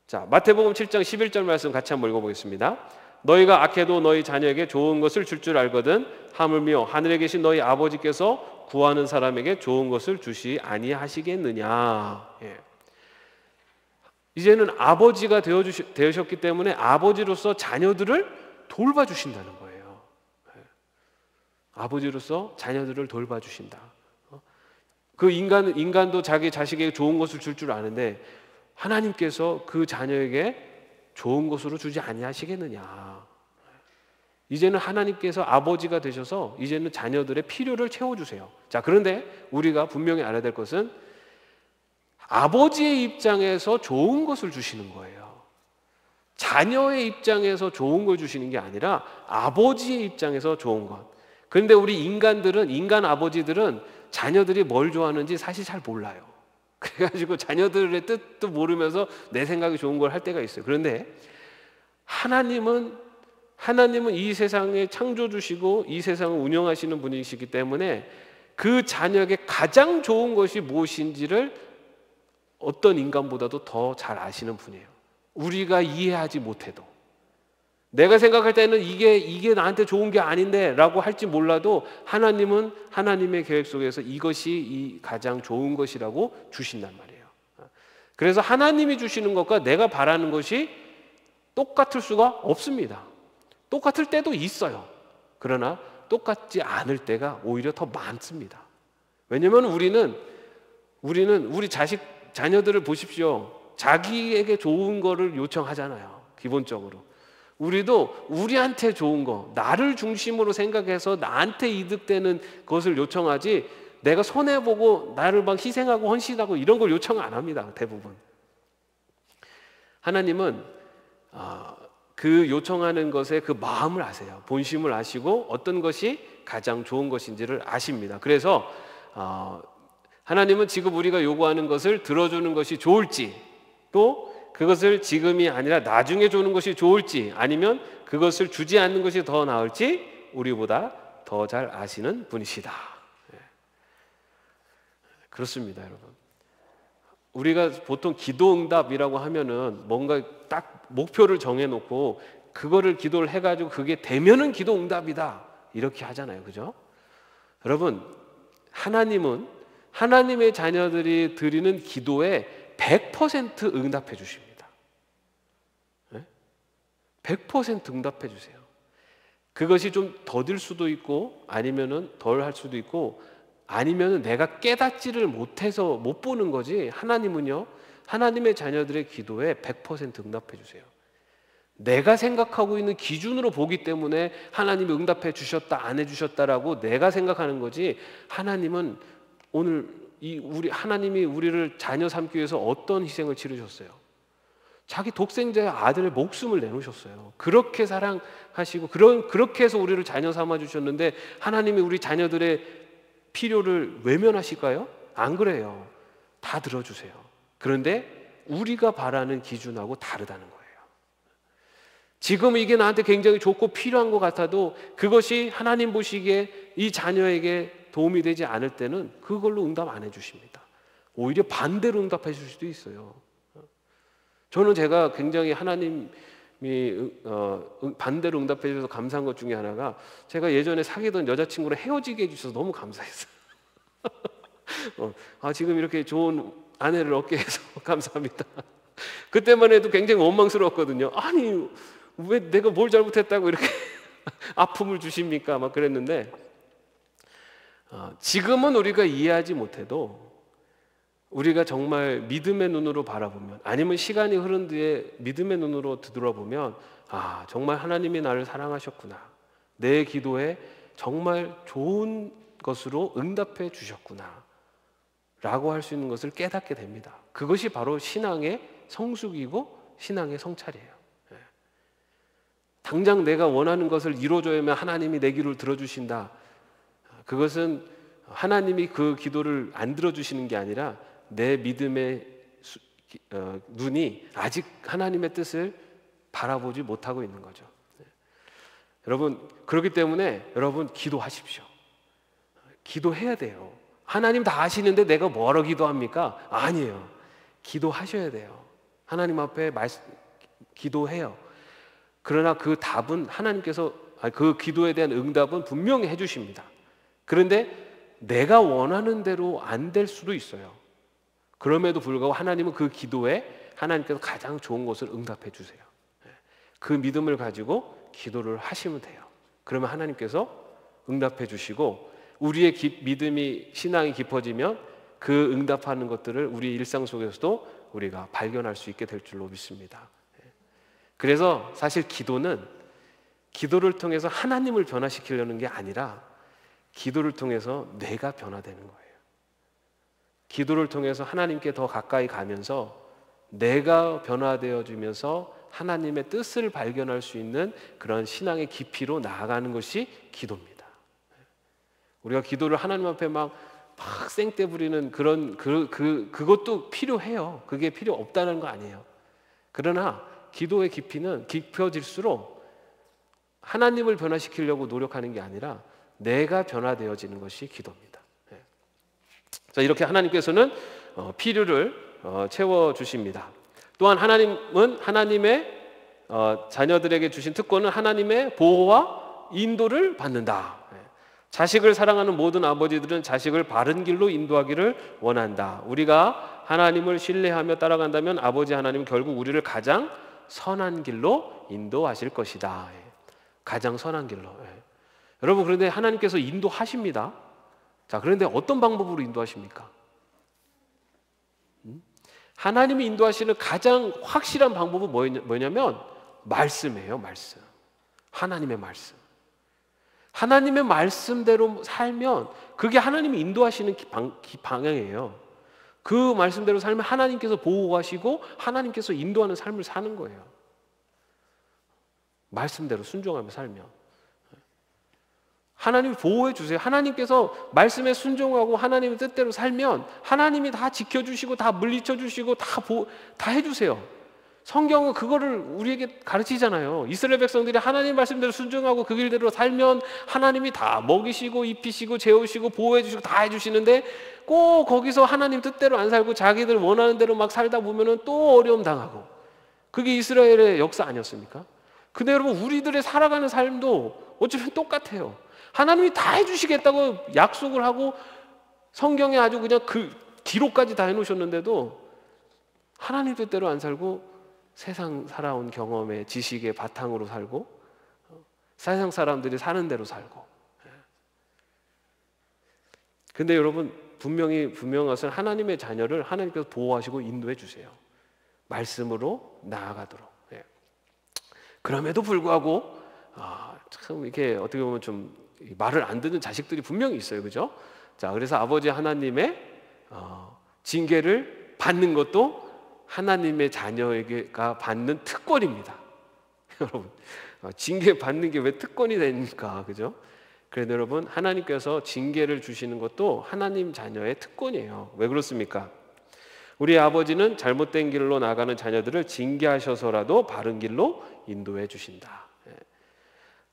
자, 마태복음 7장 11절 말씀 같이 한번 읽어보겠습니다. 너희가 악해도 너희 자녀에게 좋은 것을 줄 알거든 하물며 하늘에 계신 너희 아버지께서 구하는 사람에게 좋은 것을 주시 아니하시겠느냐. 이제는 아버지가 되셨기 때문에 아버지로서 자녀들을 돌봐주신다는 거예요. 아버지로서 자녀들을 돌봐주신다. 그 인간도 자기 자식에게 좋은 것을 줄 아는데 하나님께서 그 자녀에게 좋은 것으로 주지 아니하시겠느냐. 이제는 하나님께서 아버지가 되셔서 이제는 자녀들의 필요를 채워주세요. 자, 그런데 우리가 분명히 알아야 될 것은 아버지의 입장에서 좋은 것을 주시는 거예요. 자녀의 입장에서 좋은 걸 주시는 게 아니라 아버지의 입장에서 좋은 것. 그런데 우리 인간 아버지들은 자녀들이 뭘 좋아하는지 사실 잘 몰라요. 그래가지고 자녀들의 뜻도 모르면서 내 생각이 좋은 걸 할 때가 있어요. 그런데 하나님은 이 세상에 창조주시고 이 세상을 운영하시는 분이시기 때문에 그 자녀에게 가장 좋은 것이 무엇인지를 어떤 인간보다도 더 잘 아시는 분이에요. 우리가 이해하지 못해도, 내가 생각할 때는 이게 나한테 좋은 게 아닌데 라고 할지 몰라도 하나님은 하나님의 계획 속에서 이것이 이 가장 좋은 것이라고 주신단 말이에요. 그래서 하나님이 주시는 것과 내가 바라는 것이 똑같을 수가 없습니다. 똑같을 때도 있어요. 그러나 똑같지 않을 때가 오히려 더 많습니다. 왜냐하면 우리는 우리 자녀들을 보십시오. 자기에게 좋은 거를 요청하잖아요. 기본적으로 우리도 우리한테 좋은 거, 나를 중심으로 생각해서 나한테 이득되는 것을 요청하지, 내가 손해보고 나를 막 희생하고 헌신하고 이런 걸 요청 안 합니다. 대부분. 하나님은 그 요청하는 것의 그 마음을 아세요. 본심을 아시고 어떤 것이 가장 좋은 것인지를 아십니다. 그래서 하나님은 지금 우리가 요구하는 것을 들어주는 것이 좋을지, 또 그것을 지금이 아니라 나중에 주는 것이 좋을지, 아니면 그것을 주지 않는 것이 더 나을지 우리보다 더 잘 아시는 분이시다. 그렇습니다, 여러분. 우리가 보통 기도응답이라고 하면은 뭔가 딱 목표를 정해놓고 그거를 기도를 해가지고 그게 되면은 기도응답이다 이렇게 하잖아요, 그죠? 여러분, 하나님은 하나님의 자녀들이 드리는 기도에 100% 응답해 주십니다. 100% 응답해 주세요. 그것이 좀 더딜 수도 있고 아니면은 덜 할 수도 있고, 아니면은 내가 깨닫지를 못해서 못 보는 거지, 하나님은요, 하나님의 자녀들의 기도에 100% 응답해 주세요. 내가 생각하고 있는 기준으로 보기 때문에 하나님이 응답해 주셨다 안 해 주셨다라고 내가 생각하는 거지, 하나님은 오늘 하나님이 우리를 자녀 삼기 위해서 어떤 희생을 치르셨어요? 자기 독생자의 아들의 목숨을 내놓으셨어요. 그렇게 사랑하시고 그렇게 해서 우리를 자녀 삼아 주셨는데, 하나님이 우리 자녀들의 필요를 외면하실까요? 안 그래요. 다 들어주세요. 그런데 우리가 바라는 기준하고 다르다는 거예요. 지금 이게 나한테 굉장히 좋고 필요한 것 같아도 그것이 하나님 보시기에 이 자녀에게 도움이 되지 않을 때는 그걸로 응답 안 해주십니다. 오히려 반대로 응답해 줄 수도 있어요. 저는 제가 굉장히 하나님이 반대로 응답해 주셔서 감사한 것 중에 하나가, 제가 예전에 사귀던 여자친구랑 헤어지게 해주셔서 너무 감사했어요. 지금 이렇게 좋은 아내를 얻게 해서 감사합니다. 그때만 해도 굉장히 원망스러웠거든요. 아니 왜 내가 뭘 잘못했다고 이렇게 아픔을 주십니까? 막 그랬는데, 지금은 우리가 이해하지 못해도 우리가 정말 믿음의 눈으로 바라보면, 아니면 시간이 흐른 뒤에 믿음의 눈으로 뒤돌아보면, 정말 하나님이 나를 사랑하셨구나, 내 기도에 정말 좋은 것으로 응답해 주셨구나 라고 할 수 있는 것을 깨닫게 됩니다. 그것이 바로 신앙의 성숙이고 신앙의 성찰이에요. 당장 내가 원하는 것을 이루어줘야만 하나님이 내 기도를 들어주신다, 그것은 하나님이 그 기도를 안 들어주시는 게 아니라 내 믿음의 눈이 아직 하나님의 뜻을 바라보지 못하고 있는 거죠. 여러분, 그렇기 때문에 여러분 기도하십시오. 기도해야 돼요. 하나님 다 아시는데 내가 뭐하러 기도합니까? 아니에요. 기도하셔야 돼요. 하나님 앞에 기도해요. 그러나 그 답은 하나님께서, 그 기도에 대한 응답은 분명히 해주십니다. 그런데 내가 원하는 대로 안 될 수도 있어요. 그럼에도 불구하고 하나님은 그 기도에 하나님께서 가장 좋은 것을 응답해 주세요. 그 믿음을 가지고 기도를 하시면 돼요. 그러면 하나님께서 응답해 주시고, 우리의 믿음이, 신앙이 깊어지면 그 응답하는 것들을 우리 일상 속에서도 우리가 발견할 수 있게 될 줄로 믿습니다. 그래서 사실 기도를 통해서 하나님을 변화시키려는 게 아니라 기도를 통해서 내가 변화되는 거예요. 기도를 통해서 하나님께 더 가까이 가면서 내가 변화되어지면서 하나님의 뜻을 발견할 수 있는 그런 신앙의 깊이로 나아가는 것이 기도입니다. 우리가 기도를 하나님 앞에 막 생떼 부리는 그것도 필요해요. 그게 필요 없다는 거 아니에요. 그러나 기도의 깊이는 깊어질수록 하나님을 변화시키려고 노력하는 게 아니라 내가 변화되어지는 것이 기도입니다. 자, 이렇게 하나님께서는 필요를 채워 주십니다. 또한 하나님은 하나님의 자녀들에게 주신 특권은 하나님의 보호와 인도를 받는다. 자식을 사랑하는 모든 아버지들은 자식을 바른 길로 인도하기를 원한다. 우리가 하나님을 신뢰하며 따라간다면 아버지 하나님은 결국 우리를 가장 선한 길로 인도하실 것이다. 가장 선한 길로. 여러분, 그런데 하나님께서 인도하십니다. 자, 그런데 어떤 방법으로 인도하십니까? 하나님이 인도하시는 가장 확실한 방법은 뭐냐면 말씀이에요. 말씀. 하나님의 말씀. 하나님의 말씀대로 살면 그게 하나님이 인도하시는 방향이에요. 그 말씀대로 살면 하나님께서 보호하시고 하나님께서 인도하는 삶을 사는 거예요. 말씀대로 순종하며 살면 하나님이 보호해 주세요. 하나님께서 말씀에 순종하고 하나님의 뜻대로 살면 하나님이 다 지켜주시고 다 물리쳐 주시고 다 해주세요. 성경은 그거를 우리에게 가르치잖아요. 이스라엘 백성들이 하나님 말씀대로 순종하고 그 길대로 살면 하나님이 다 먹이시고 입히시고 재우시고 보호해 주시고 다 해주시는데 꼭 거기서 하나님 뜻대로 안 살고 자기들 원하는 대로 막 살다 보면은 또 어려움 당하고, 그게 이스라엘의 역사 아니었습니까? 근데 여러분, 우리들의 살아가는 삶도 어쩌면 똑같아요. 하나님이 다 해주시겠다고 약속을 하고 성경에 아주 그냥 그 기록까지 다 해놓으셨는데도 하나님 뜻대로 안 살고 세상 살아온 경험의 지식의 바탕으로 살고 세상 사람들이 사는 대로 살고. 근데 여러분, 분명한 것은 하나님의 자녀를 하나님께서 보호하시고 인도해 주세요. 말씀으로 나아가도록. 그럼에도 불구하고 참 이렇게 어떻게 보면 좀 말을 안 듣는 자식들이 분명히 있어요. 그죠? 자, 그래서 아버지 하나님의 징계를 받는 것도 하나님의 자녀에게가 받는 특권입니다. 여러분, 징계 받는 게 왜 특권이 됩니까? 그죠? 그래서 여러분, 하나님께서 징계를 주시는 것도 하나님 자녀의 특권이에요. 왜 그렇습니까? 우리 아버지는 잘못된 길로 나가는 자녀들을 징계하셔서라도 바른 길로 인도해 주신다.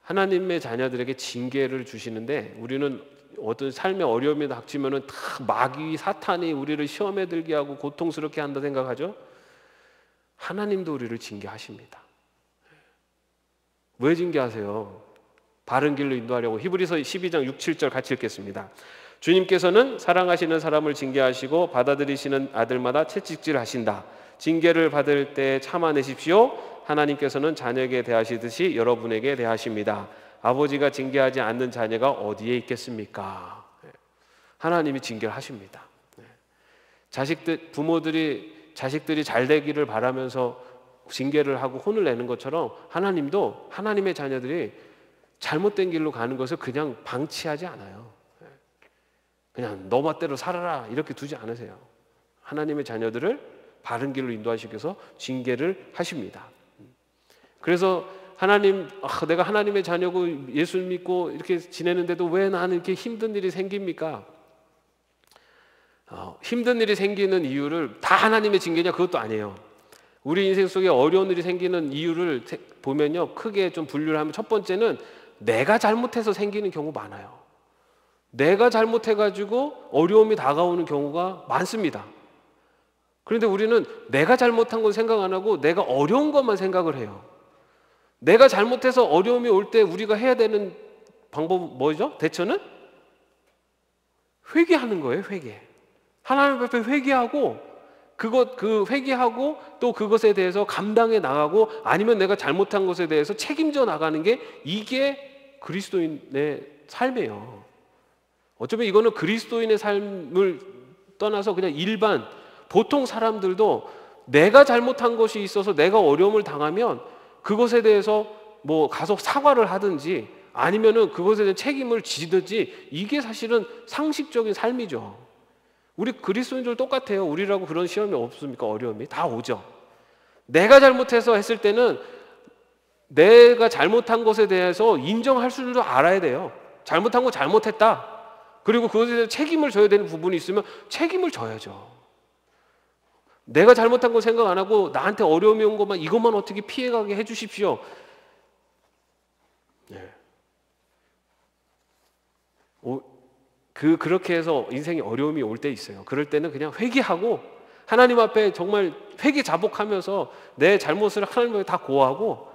하나님의 자녀들에게 징계를 주시는데 우리는 어떤 삶의 어려움이 닥치면은 다 마귀 사탄이 우리를 시험에 들게 하고 고통스럽게 한다 생각하죠? 하나님도 우리를 징계하십니다. 왜 징계하세요? 바른 길로 인도하려고. 히브리서 12장 6, 7절 같이 읽겠습니다. 주님께서는 사랑하시는 사람을 징계하시고 받아들이시는 아들마다 채찍질하신다. 징계를 받을 때 참아내십시오. 하나님께서는 자녀에게 대하시듯이 여러분에게 대하십니다. 아버지가 징계하지 않는 자녀가 어디에 있겠습니까? 하나님이 징계를 하십니다. 부모들이 자식들이 잘 되기를 바라면서 징계를 하고 혼을 내는 것처럼 하나님도 하나님의 자녀들이 잘못된 길로 가는 것을 그냥 방치하지 않아요. 그냥 너 멋대로 살아라 이렇게 두지 않으세요. 하나님의 자녀들을 바른 길로 인도하시기 위해서 징계를 하십니다. 그래서 내가 하나님의 자녀고 예수 믿고 이렇게 지내는데도 왜 나는 이렇게 힘든 일이 생깁니까? 힘든 일이 생기는 이유를 다 하나님의 징계냐? 그것도 아니에요. 우리 인생 속에 어려운 일이 생기는 이유를 보면요, 크게 좀 분류를 하면 첫 번째는 내가 잘못해서 생기는 경우 많아요. 내가 잘못해가지고 어려움이 다가오는 경우가 많습니다. 그런데 우리는 내가 잘못한 건 생각 안 하고 내가 어려운 것만 생각을 해요. 내가 잘못해서 어려움이 올 때 우리가 해야 되는 방법은 뭐죠? 대처는? 회개하는 거예요. 회개. 하나님 앞에 회개하고 그 회개하고 또 그것에 대해서 감당해 나가고, 아니면 내가 잘못한 것에 대해서 책임져 나가는 게, 이게 그리스도인의 삶이에요. 어쩌면 이거는 그리스도인의 삶을 떠나서 그냥 일반 보통 사람들도 내가 잘못한 것이 있어서 내가 어려움을 당하면 그것에 대해서 뭐 가서 사과를 하든지 아니면은 그것에 대한 책임을 지든지, 이게 사실은 상식적인 삶이죠. 우리 그리스도인들 똑같아요. 우리라고 그런 시험이 없습니까? 어려움이 다 오죠. 내가 잘못해서 했을 때는 내가 잘못한 것에 대해서 인정할 줄도 알아야 돼요. 잘못한 거 잘못했다. 그리고 그것에 대해서 책임을 져야 되는 부분이 있으면 책임을 져야죠. 내가 잘못한 거 생각 안 하고 나한테 어려움이 온 것만, 이것만 어떻게 피해가게 해주십시오. 그렇게 해서 인생에 어려움이 올 때 있어요. 그럴 때는 그냥 회개하고 하나님 앞에 정말 회개자복하면서 내 잘못을 하나님 앞에 다 고하고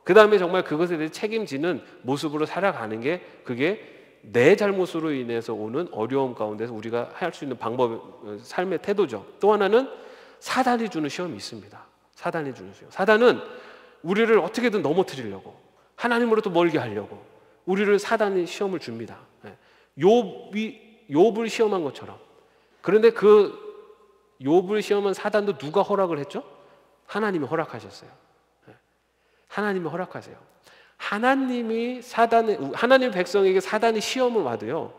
그 다음에 정말 그것에 대해 책임지는 모습으로 살아가는 게 그게 내 잘못으로 인해서 오는 어려움 가운데서 우리가 할 수 있는 방법, 삶의 태도죠. 또 하나는 사단이 주는 시험이 있습니다. 사단이 주는 시험. 사단은 우리를 어떻게든 넘어뜨리려고, 하나님으로부터 멀게 하려고 우리를 사단이 시험을 줍니다. 욥을 시험한 것처럼. 그런데 그 욥을 시험한 사단도 누가 허락을 했죠? 하나님이 허락하셨어요. 하나님이 허락하세요. 하나님이 하나님 백성에게 사단이 시험을 와도요,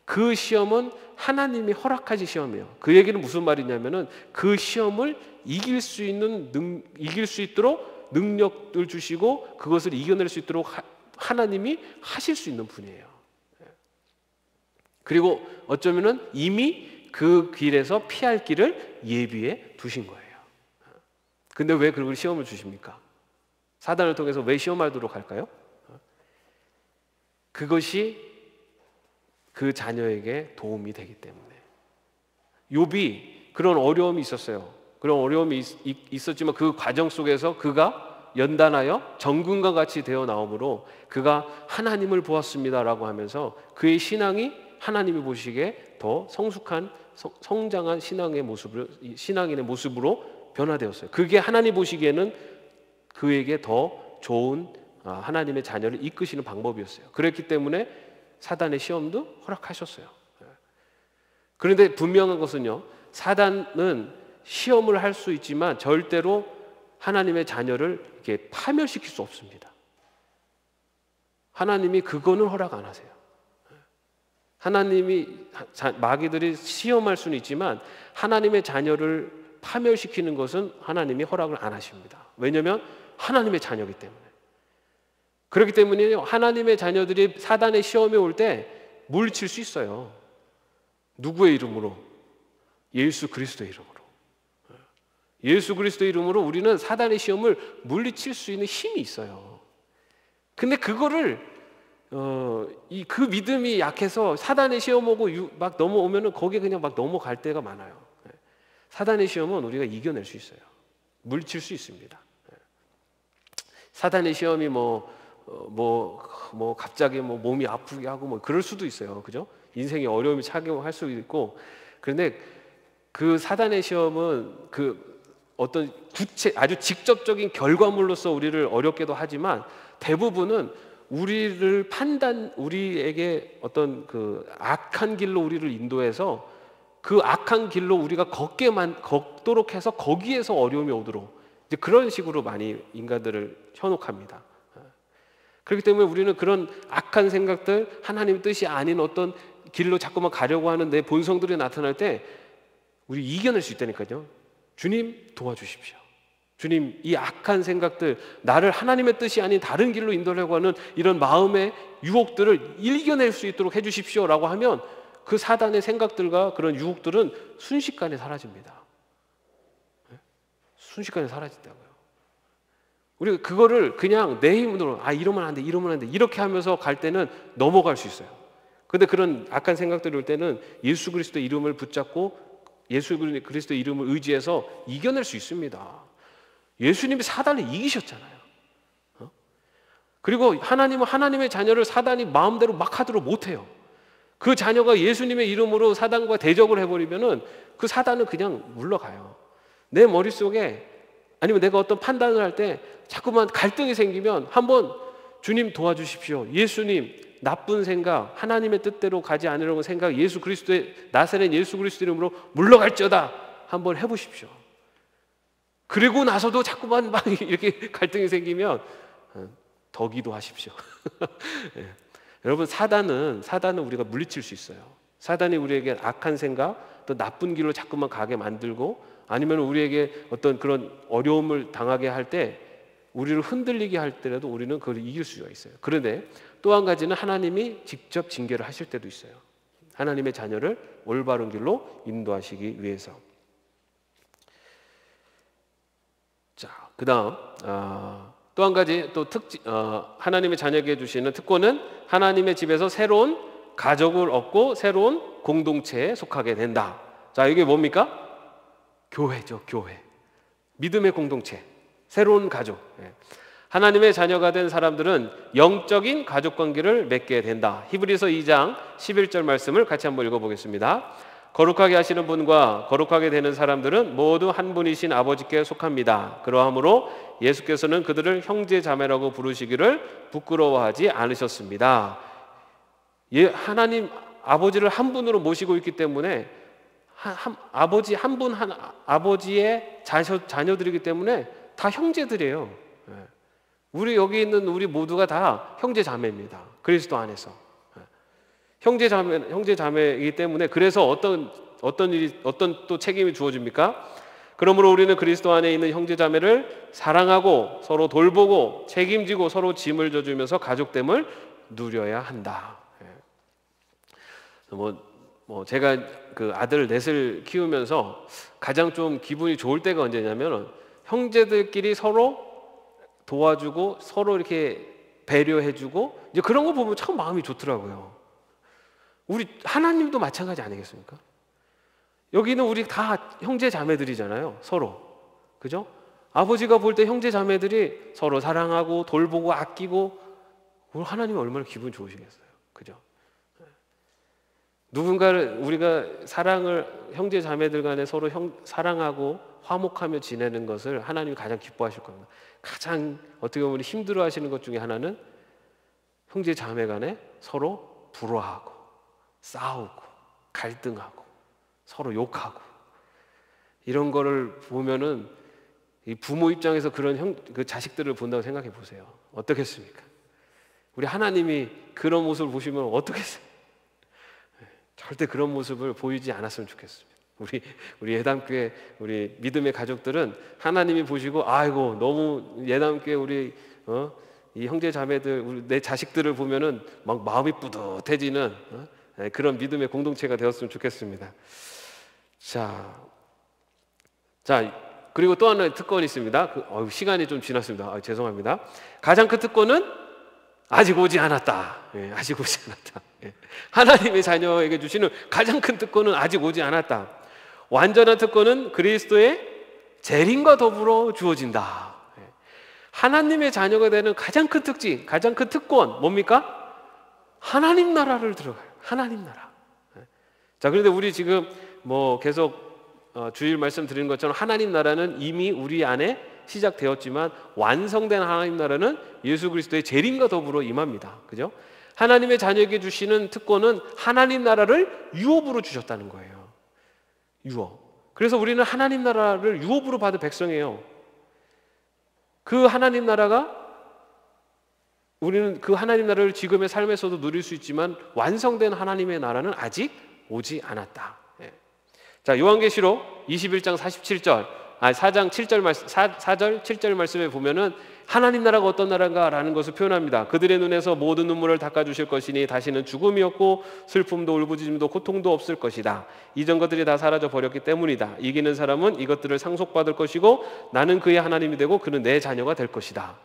그 시험은 하나님이 허락하신 시험이에요. 그 얘기는 무슨 말이냐면은 그 시험을 이길 수 있도록 능력을 주시고 그것을 이겨낼 수 있도록 하나님이 하실 수 있는 분이에요. 그리고 어쩌면은 이미 그 길에서 피할 길을 예비해 두신 거예요. 근데 왜 그걸 시험을 주십니까? 사단을 통해서 왜 시험하도록 할까요? 그것이 그 자녀에게 도움이 되기 때문에. 욥이 그런 어려움이 있었어요. 그런 어려움이 있었지만 그 과정 속에서 그가 연단하여 정금과 같이 되어 나오므로 그가 하나님을 보았습니다라고 하면서 그의 신앙이 하나님이 보시기에 더 성숙한 성장한 신앙인의 모습으로 변화되었어요. 그게 하나님 보시기에는 그에게 더 좋은 하나님의 자녀를 이끄시는 방법이었어요. 그랬기 때문에 사단의 시험도 허락하셨어요. 그런데 분명한 것은요, 사단은 시험을 할 수 있지만 절대로 하나님의 자녀를 이렇게 파멸시킬 수 없습니다. 하나님이 그거는 허락 안 하세요. 하나님이 마귀들이 시험할 수는 있지만 하나님의 자녀를 파멸시키는 것은 하나님이 허락을 안 하십니다. 왜냐하면 하나님의 자녀이기 때문에. 그렇기 때문에 하나님의 자녀들이 사단의 시험에 올 때 물리칠 수 있어요. 누구의 이름으로? 예수 그리스도의 이름으로. 예수 그리스도의 이름으로 우리는 사단의 시험을 물리칠 수 있는 힘이 있어요. 근데 그거를 그 믿음이 약해서 사단의 시험 오고 막 넘어오면은 거기에 그냥 막 넘어갈 때가 많아요. 사단의 시험은 우리가 이겨낼 수 있어요. 물리칠 수 있습니다. 사단의 시험이 갑자기 몸이 아프게 하고 그럴 수도 있어요. 그죠? 인생에 어려움이 착용할 수도 있고. 그런데 그 사단의 시험은 그 어떤 아주 직접적인 결과물로서 우리를 어렵게도 하지만 대부분은 우리에게 어떤 그 악한 길로 우리를 인도해서 그 악한 길로 우리가 걷도록 해서 거기에서 어려움이 오도록 이제 그런 식으로 많이 인간들을 현혹합니다. 그렇기 때문에 우리는 그런 악한 생각들, 하나님의 뜻이 아닌 어떤 길로 자꾸만 가려고 하는 내 본성들이 나타날 때 우리 이겨낼 수 있다니까요. 주님 도와주십시오. 주님, 이 악한 생각들, 나를 하나님의 뜻이 아닌 다른 길로 인도하려고 하는 이런 마음의 유혹들을 이겨낼 수 있도록 해주십시오라고 하면 그 사단의 생각들과 그런 유혹들은 순식간에 사라집니다. 순식간에 사라진다고요. 우리가 그거를 그냥 내 힘으로 이러면 안 돼, 이러면 안 돼 이렇게 하면서 갈 때는 넘어갈 수 있어요. 근데 그런 악한 생각들이 올 때는 예수 그리스도의 이름을 붙잡고 예수 그리스도의 이름을 의지해서 이겨낼 수 있습니다. 예수님이 사단을 이기셨잖아요. 그리고 하나님은 하나님의 자녀를 사단이 마음대로 막 하도록 못해요. 그 자녀가 예수님의 이름으로 사단과 대적을 해버리면은 그 사단은 그냥 물러가요. 내 머릿속에 아니면 내가 어떤 판단을 할 때 자꾸만 갈등이 생기면 한번 주님 도와주십시오. 예수님, 나쁜 생각, 하나님의 뜻대로 가지 않으려는 생각, 예수 그리스도의 나사렛 예수 그리스도 이름으로 물러갈지어다 한번 해보십시오. 그리고 나서도 자꾸만 막 이렇게 갈등이 생기면 더 기도하십시오. 네. 여러분, 사단은 우리가 물리칠 수 있어요. 사단이 우리에게 악한 생각, 또 나쁜 길로 자꾸만 가게 만들고 아니면 우리에게 어떤 그런 어려움을 당하게 할 때 우리를 흔들리게 할 때라도 우리는 그걸 이길 수가 있어요. 그런데 또 한 가지는 하나님이 직접 징계를 하실 때도 있어요. 하나님의 자녀를 올바른 길로 인도하시기 위해서. 자, 그다음 또 한 가지 하나님의 자녀에게 주시는 특권은 하나님의 집에서 새로운 가족을 얻고 새로운 공동체에 속하게 된다. 자, 이게 뭡니까? 교회죠, 교회. 믿음의 공동체, 새로운 가족. 하나님의 자녀가 된 사람들은 영적인 가족 관계를 맺게 된다. 히브리서 2장 11절 말씀을 같이 한번 읽어보겠습니다. 거룩하게 하시는 분과 거룩하게 되는 사람들은 모두 한 분이신 아버지께 속합니다. 그러하므로 예수께서는 그들을 형제 자매라고 부르시기를 부끄러워하지 않으셨습니다. 하나님 아버지를 한 분으로 모시고 있기 때문에 아버지 한 분 한 아버지의 자녀들이기 때문에 다 형제들이에요. 우리 여기 있는 우리 모두가 다 형제 자매입니다. 그리스도 안에서 형제 자매이기 때문에 그래서 어떤 또 책임이 주어집니까? 그러므로 우리는 그리스도 안에 있는 형제 자매를 사랑하고 서로 돌보고 책임지고 서로 짐을 져주면서 가족됨을 누려야 한다. 제가 그 아들 넷을 키우면서 가장 좀 기분이 좋을 때가 언제냐면 형제들끼리 서로 도와주고 서로 이렇게 배려해주고 이제 그런 거 보면 참 마음이 좋더라고요. 우리 하나님도 마찬가지 아니겠습니까? 여기는 우리 다 형제 자매들이잖아요. 서로. 그죠? 아버지가 볼 때 형제 자매들이 서로 사랑하고 돌보고 아끼고 하나님이 얼마나 기분 좋으시겠어요. 그죠? 누군가를 우리가 형제 자매들 간에 서로 사랑하고 화목하며 지내는 것을 하나님이 가장 기뻐하실 겁니다. 가장 어떻게 보면 힘들어 하시는 것 중에 하나는 형제 자매 간에 서로 불화하고 싸우고 갈등하고 서로 욕하고 이런 거를 보면은 이 부모 입장에서 그 자식들을 본다고 생각해 보세요. 어떻겠습니까? 우리 하나님이 그런 모습을 보시면 어떻겠어요? 절대 그런 모습을 보이지 않았으면 좋겠습니다. 우리 예담교회 우리 믿음의 가족들은 하나님이 보시고 아이고 너무 예담교회 우리 이 형제 자매들 내 자식들을 보면은 막 마음이 뿌듯해지는 그런 믿음의 공동체가 되었으면 좋겠습니다. 자 그리고 또 하나의 특권이 있습니다. 시간이 좀 지났습니다. 죄송합니다. 가장 큰 특권은 아직 오지 않았다. 아직 오지 않았다. 하나님의 자녀에게 주시는 가장 큰 특권은 아직 오지 않았다. 완전한 특권은 그리스도의 재림과 더불어 주어진다. 하나님의 자녀가 되는 가장 큰 특징, 가장 큰 특권 뭡니까? 하나님 나라를 들어가요. 하나님 나라. 자, 그런데 우리 지금 계속 주일 말씀 드리는 것처럼 하나님 나라는 이미 우리 안에 시작되었지만 완성된 하나님 나라는 예수 그리스도의 재림과 더불어 임합니다. 그죠? 하나님의 자녀에게 주시는 특권은 하나님 나라를 유업으로 주셨다는 거예요. 유업. 그래서 우리는 하나님 나라를 유업으로 받은 백성이에요. 그 하나님 나라가 우리는 그 하나님 나라를 지금의 삶에서도 누릴 수 있지만 완성된 하나님의 나라는 아직 오지 않았다. 자, 요한계시록 21장 47절 4장 7절 말씀 4절 7절 말씀에 보면은 하나님 나라가 어떤 나라인가라는 것을 표현합니다. 그들의 눈에서 모든 눈물을 닦아 주실 것이니 다시는 죽음이 없고 슬픔도 울부짖음도 고통도 없을 것이다. 이전 것들이 다 사라져 버렸기 때문이다. 이기는 사람은 이것들을 상속받을 것이고 나는 그의 하나님이 되고 그는 내 자녀가 될 것이다.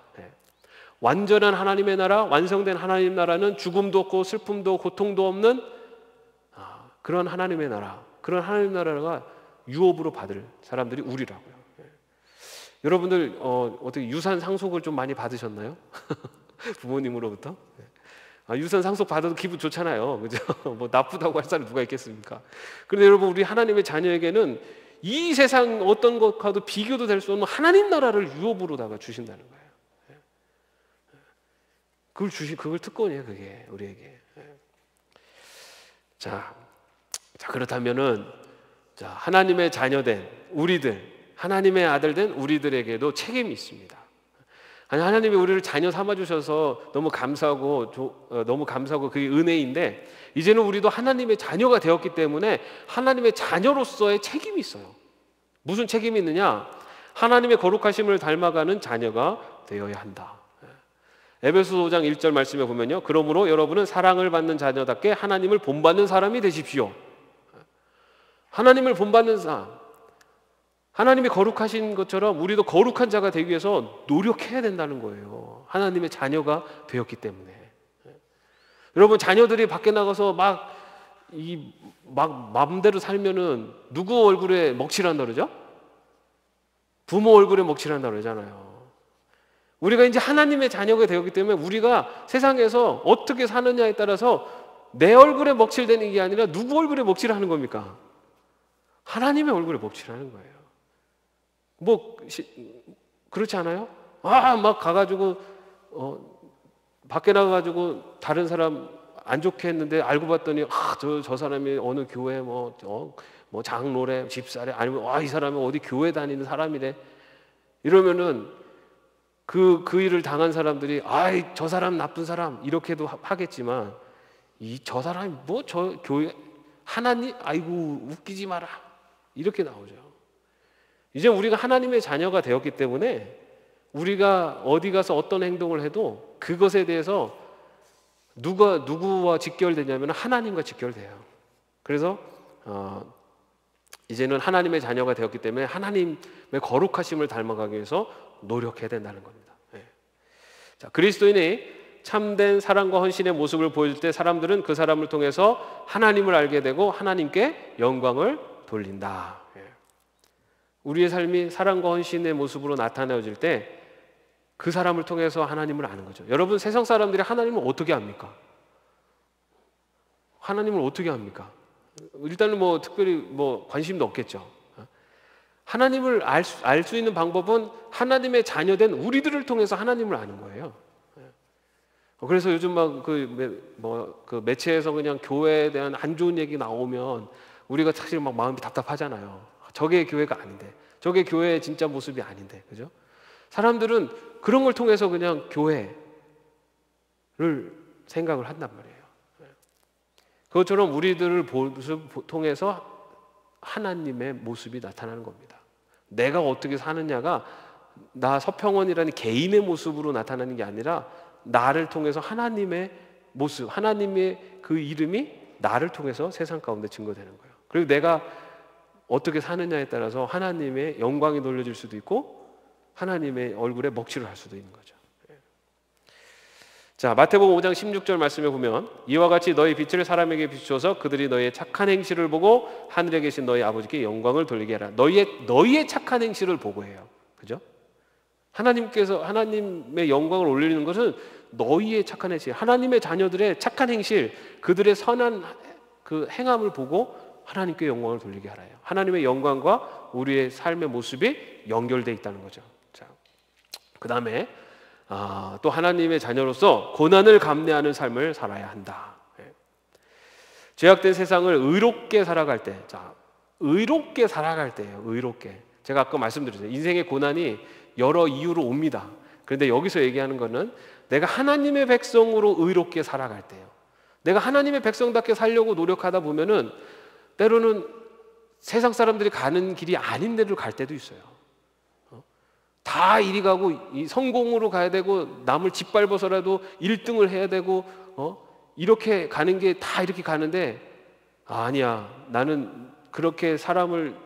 완전한 하나님의 나라, 완성된 하나님 나라는 죽음도 없고 슬픔도 고통도 없는 그런 하나님의 나라, 그런 하나님 나라가 유업으로 받을 사람들이 우리라고요. 여러분들 어떻게 유산 상속을 좀 많이 받으셨나요? 부모님으로부터? 유산 상속 받아도 기분 좋잖아요, 그죠? 나쁘다고 할 사람이 누가 있겠습니까? 그런데 여러분 우리 하나님의 자녀에게는 이 세상 어떤 것과도 비교도 될 수 없는 하나님 나라를 유업으로다가 주신다는 거예요. 그걸 특권이에요, 그게 우리에게. 자 그렇다면은 하나님의 자녀된 우리들, 하나님의 아들된 우리들에게도 책임이 있습니다. 하나님이 우리를 자녀 삼아주셔서 너무 감사하고 그게 은혜인데 이제는 우리도 하나님의 자녀가 되었기 때문에 하나님의 자녀로서의 책임이 있어요. 무슨 책임이 있느냐? 하나님의 거룩하심을 닮아가는 자녀가 되어야 한다. 에베소서 5장 1절 말씀에 보면요, 그러므로 여러분은 사랑을 받는 자녀답게 하나님을 본받는 사람이 되십시오. 하나님을 본받는 사람, 하나님이 거룩하신 것처럼 우리도 거룩한 자가 되기 위해서 노력해야 된다는 거예요. 하나님의 자녀가 되었기 때문에. 여러분 자녀들이 밖에 나가서 막 마음대로 살면은 누구 얼굴에 먹칠한다 그러죠? 부모 얼굴에 먹칠한다고 그러잖아요. 우리가 이제 하나님의 자녀가 되었기 때문에 우리가 세상에서 어떻게 사느냐에 따라서 내 얼굴에 먹칠되는 게 아니라 누구 얼굴에 먹칠하는 겁니까? 하나님의 얼굴에 먹칠하는 거예요. 그렇지 않아요? 막 가가지고 밖에 나가가지고 다른 사람 안 좋게 했는데 알고 봤더니 저 사람이 어느 교회 뭐 장로래, 집사래, 아니면 이 사람이 어디 교회 다니는 사람이래. 이러면은 그 일을 당한 사람들이 저 사람 나쁜 사람 이렇게도 하겠지만 저 사람이 저 교회 하나님 아이고 웃기지 마라 이렇게 나오죠. 이제 우리가 하나님의 자녀가 되었기 때문에 우리가 어디 가서 어떤 행동을 해도 그것에 대해서 누구와 직결되냐면 하나님과 직결돼요. 그래서 이제는 하나님의 자녀가 되었기 때문에 하나님의 거룩하심을 닮아가기 위해서 노력해야 된다는 겁니다. 자, 그리스도인이 참된 사랑과 헌신의 모습을 보여줄 때 사람들은 그 사람을 통해서 하나님을 알게 되고 하나님께 영광을 돌린다. 우리의 삶이 사랑과 헌신의 모습으로 나타내어질 때 그 사람을 통해서 하나님을 아는 거죠. 여러분, 세상 사람들이 하나님을 어떻게 압니까? 하나님을 어떻게 압니까? 일단은 특별히 관심도 없겠죠. 하나님을 알 수 있는 방법은 하나님의 자녀된 우리들을 통해서 하나님을 아는 거예요. 그래서 요즘 그 매체에서 그냥 교회에 대한 안 좋은 얘기 나오면 우리가 사실 마음이 답답하잖아요. 저게 교회가 아닌데, 저게 교회의 진짜 모습이 아닌데, 그죠? 사람들은 그런 걸 통해서 그냥 교회를 생각을 한단 말이에요. 그것처럼 우리들을 통해서 하나님의 모습이 나타나는 겁니다. 내가 어떻게 사느냐가 나 서평원이라는 개인의 모습으로 나타나는 게 아니라 나를 통해서 하나님의 모습, 하나님의 그 이름이 나를 통해서 세상 가운데 증거되는 거예요. 그리고 내가 어떻게 사느냐에 따라서 하나님의 영광이 돌려질 수도 있고 하나님의 얼굴에 먹칠을 할 수도 있는 거죠. 자, 마태복음 5장 16절 말씀에 보면 이와 같이 너희 빛을 사람에게 비추어서 그들이 너희의 착한 행실을 보고 하늘에 계신 너희 아버지께 영광을 돌리게 하라. 너희의 착한 행실을 보고 해요. 그죠? 하나님께서 하나님의 영광을 올리는 것은 너희의 착한 행실, 하나님의 자녀들의 착한 행실, 그들의 선한 그 행함을 보고 하나님께 영광을 돌리게 하라요. 하나님의 영광과 우리의 삶의 모습이 연결되어 있다는 거죠. 자, 그 다음에 또 하나님의 자녀로서 고난을 감내하는 삶을 살아야 한다. 죄악된 세상을 의롭게 살아갈 때, 의롭게 살아갈 때예요. 의롭게. 제가 아까 말씀드렸죠. 인생의 고난이 여러 이유로 옵니다. 그런데 여기서 얘기하는 것은 내가 하나님의 백성으로 의롭게 살아갈 때예요. 내가 하나님의 백성답게 살려고 노력하다 보면은 때로는 세상 사람들이 가는 길이 아닌 데를 갈 때도 있어요. 다 이리 가고 성공으로 가야 되고 남을 짓밟아서라도 1등을 해야 되고 이렇게 가는 게 다 이렇게 가는데 아니야, 나는 그렇게 사람을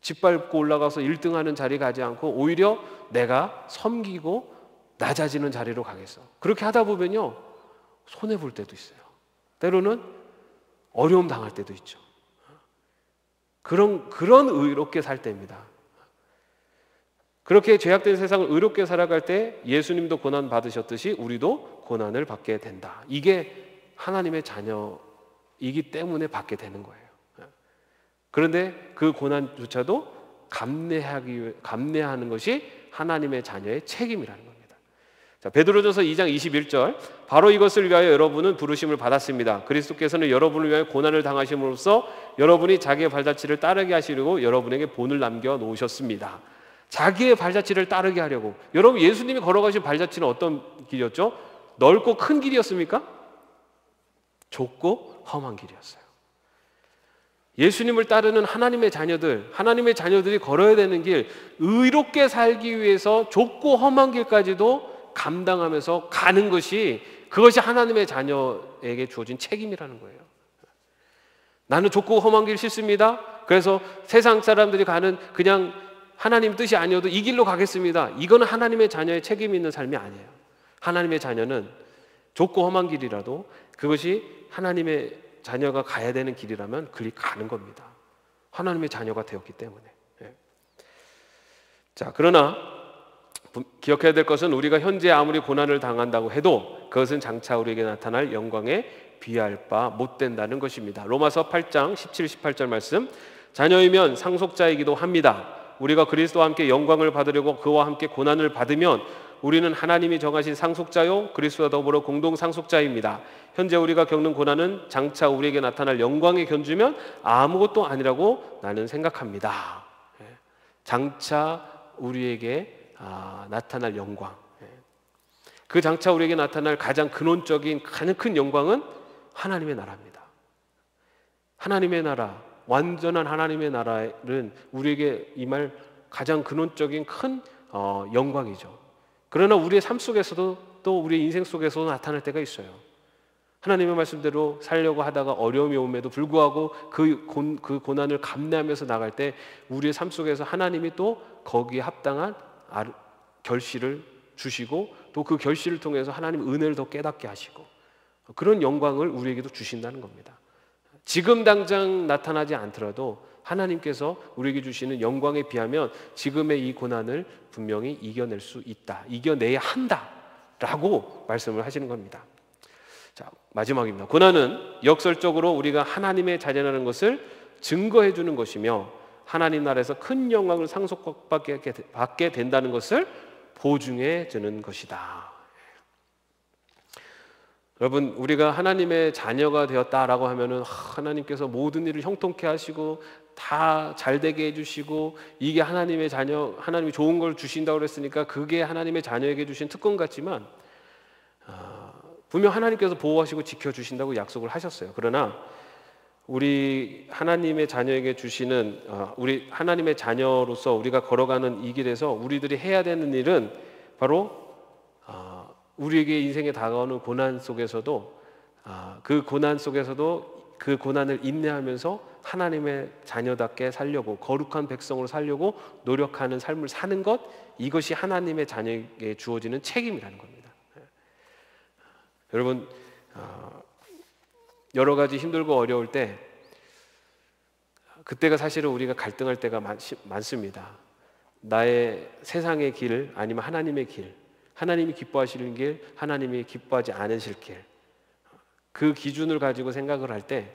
짓밟고 올라가서 1등하는 자리 가지 않고 오히려 내가 섬기고 낮아지는 자리로 가겠어. 그렇게 하다 보면요 손해 볼 때도 있어요. 때로는 어려움 당할 때도 있죠. 그런 의롭게 살 때입니다. 그렇게 죄악된 세상을 의롭게 살아갈 때 예수님도 고난 받으셨듯이 우리도 고난을 받게 된다. 이게 하나님의 자녀이기 때문에 받게 되는 거예요. 그런데 그 고난조차도 감내하는 것이 하나님의 자녀의 책임이라는 겁니다. 자, 베드로전서 2장 21절, 바로 이것을 위하여 여러분은 부르심을 받았습니다. 그리스도께서는 여러분을 위하여 고난을 당하심으로써 여러분이 자기의 발자취를 따르게 하시려고 여러분에게 본을 남겨 놓으셨습니다. 자기의 발자취를 따르게 하려고. 여러분, 예수님이 걸어가신 발자취는 어떤 길이었죠? 넓고 큰 길이었습니까? 좁고 험한 길이었어요. 예수님을 따르는 하나님의 자녀들이 걸어야 되는 길, 의롭게 살기 위해서 좁고 험한 길까지도 감당하면서 가는 그것이 하나님의 자녀에게 주어진 책임이라는 거예요. 나는 좁고 험한 길 싫습니다. 그래서 세상 사람들이 가는 그냥 하나님 뜻이 아니어도 이 길로 가겠습니다. 이거는 하나님의 자녀의 책임이 있는 삶이 아니에요. 하나님의 자녀는 좁고 험한 길이라도 그것이 하나님의 자녀가 가야 되는 길이라면 그리 가는 겁니다. 하나님의 자녀가 되었기 때문에. 자, 그러나 기억해야 될 것은 우리가 현재 아무리 고난을 당한다고 해도 그것은 장차 우리에게 나타날 영광에 비할 바 못 된다는 것입니다. 로마서 8장 17, 18절 말씀, 자녀이면 상속자이기도 합니다. 우리가 그리스도와 함께 영광을 받으려고 그와 함께 고난을 받으면 우리는 하나님이 정하신 상속자요 그리스도와 더불어 공동 상속자입니다. 현재 우리가 겪는 고난은 장차 우리에게 나타날 영광에 견주면 아무것도 아니라고 나는 생각합니다. 장차 우리에게 나타날 영광, 그 장차 우리에게 나타날 가장 근원적인 가장 큰 영광은 하나님의 나라입니다. 하나님의 나라, 완전한 하나님의 나라는 우리에게 임할 가장 근원적인 큰 영광이죠. 그러나 우리의 삶 속에서도 또 우리의 인생 속에서도 나타날 때가 있어요. 하나님의 말씀대로 살려고 하다가 어려움이 옴에도 불구하고 그 고난을 감내하면서 나갈 때 우리의 삶 속에서 하나님이 또 거기에 합당한 결실을 주시고 또 그 결실을 통해서 하나님 은혜를 더 깨닫게 하시고 그런 영광을 우리에게도 주신다는 겁니다. 지금 당장 나타나지 않더라도 하나님께서 우리에게 주시는 영광에 비하면 지금의 이 고난을 분명히 이겨낼 수 있다, 이겨내야 한다라고 말씀을 하시는 겁니다. 자, 마지막입니다. 고난은 역설적으로 우리가 하나님의 자녀라는 것을 증거해 주는 것이며 하나님 나라에서 큰 영광을 상속받게 된다는 것을 보증해 주는 것이다. 여러분, 우리가 하나님의 자녀가 되었다라고 하면은 하나님께서 모든 일을 형통케 하시고 다 잘되게 해주시고 이게 하나님의 자녀, 하나님이 좋은 걸 주신다고 그랬으니까 그게 하나님의 자녀에게 주신 특권 같지만 분명 하나님께서 보호하시고 지켜주신다고 약속을 하셨어요. 그러나 우리 하나님의 자녀에게 주시는 우리 하나님의 자녀로서 우리가 걸어가는 이 길에서 우리들이 해야 되는 일은 바로 우리에게 인생에 다가오는 고난 속에서도 그 고난 속에서도 그 고난을 인내하면서 하나님의 자녀답게 살려고 거룩한 백성으로 살려고 노력하는 삶을 사는 것, 이것이 하나님의 자녀에게 주어지는 책임이라는 겁니다. 여러분, 여러 가지 힘들고 어려울 때 그때가 사실은 우리가 갈등할 때가 많습니다. 나의 세상의 길 아니면 하나님의 길, 하나님이 기뻐하시는 길, 하나님이 기뻐하지 않으실 길, 그 기준을 가지고 생각을 할 때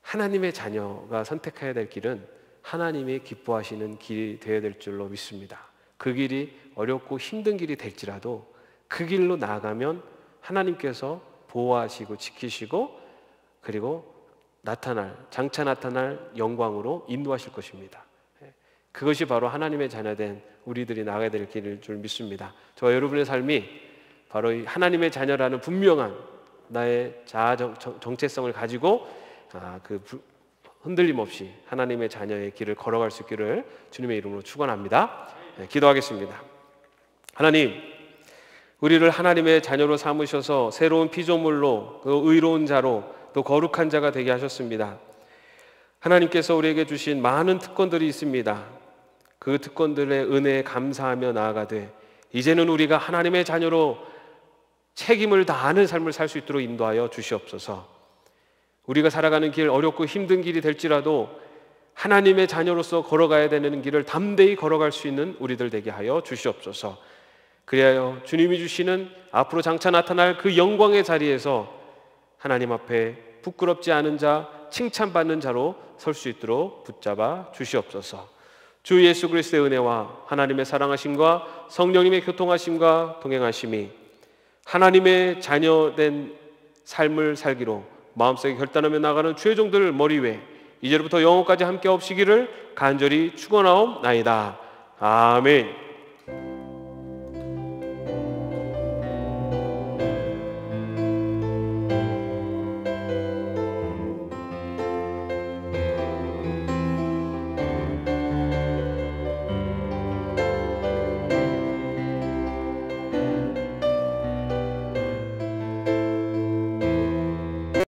하나님의 자녀가 선택해야 될 길은 하나님이 기뻐하시는 길이 되어야 될 줄로 믿습니다. 그 길이 어렵고 힘든 길이 될지라도 그 길로 나아가면 하나님께서 보호하시고 지키시고 그리고 장차 나타날 영광으로 인도하실 것입니다. 그것이 바로 하나님의 자녀된 우리들이 나가야 될 길일 줄 믿습니다. 저와 여러분의 삶이 바로 이 하나님의 자녀라는 분명한 나의 자아 정체성을 가지고 흔들림 없이 하나님의 자녀의 길을 걸어갈 수 있기를 주님의 이름으로 축원합니다. 기도하겠습니다. 하나님, 우리를 하나님의 자녀로 삼으셔서 새로운 피조물로 그 의로운 자로 또 거룩한 자가 되게 하셨습니다. 하나님께서 우리에게 주신 많은 특권들이 있습니다. 그 특권들의 은혜에 감사하며 나아가되 이제는 우리가 하나님의 자녀로 책임을 다하는 삶을 살 수 있도록 인도하여 주시옵소서. 우리가 살아가는 길, 어렵고 힘든 길이 될지라도 하나님의 자녀로서 걸어가야 되는 길을 담대히 걸어갈 수 있는 우리들 되게 하여 주시옵소서. 그리하여 주님이 주시는 앞으로 장차 나타날 그 영광의 자리에서 하나님 앞에 부끄럽지 않은 자, 칭찬받는 자로 설 수 있도록 붙잡아 주시옵소서. 주 예수 그리스도의 은혜와 하나님의 사랑하심과 성령님의 교통하심과 동행하심이 하나님의 자녀된 삶을 살기로 마음속에 결단하며 나가는 주의 종들 머리 위에 이제부터 영원까지 함께 없시기를 간절히 축원하옵나이다. 아멘.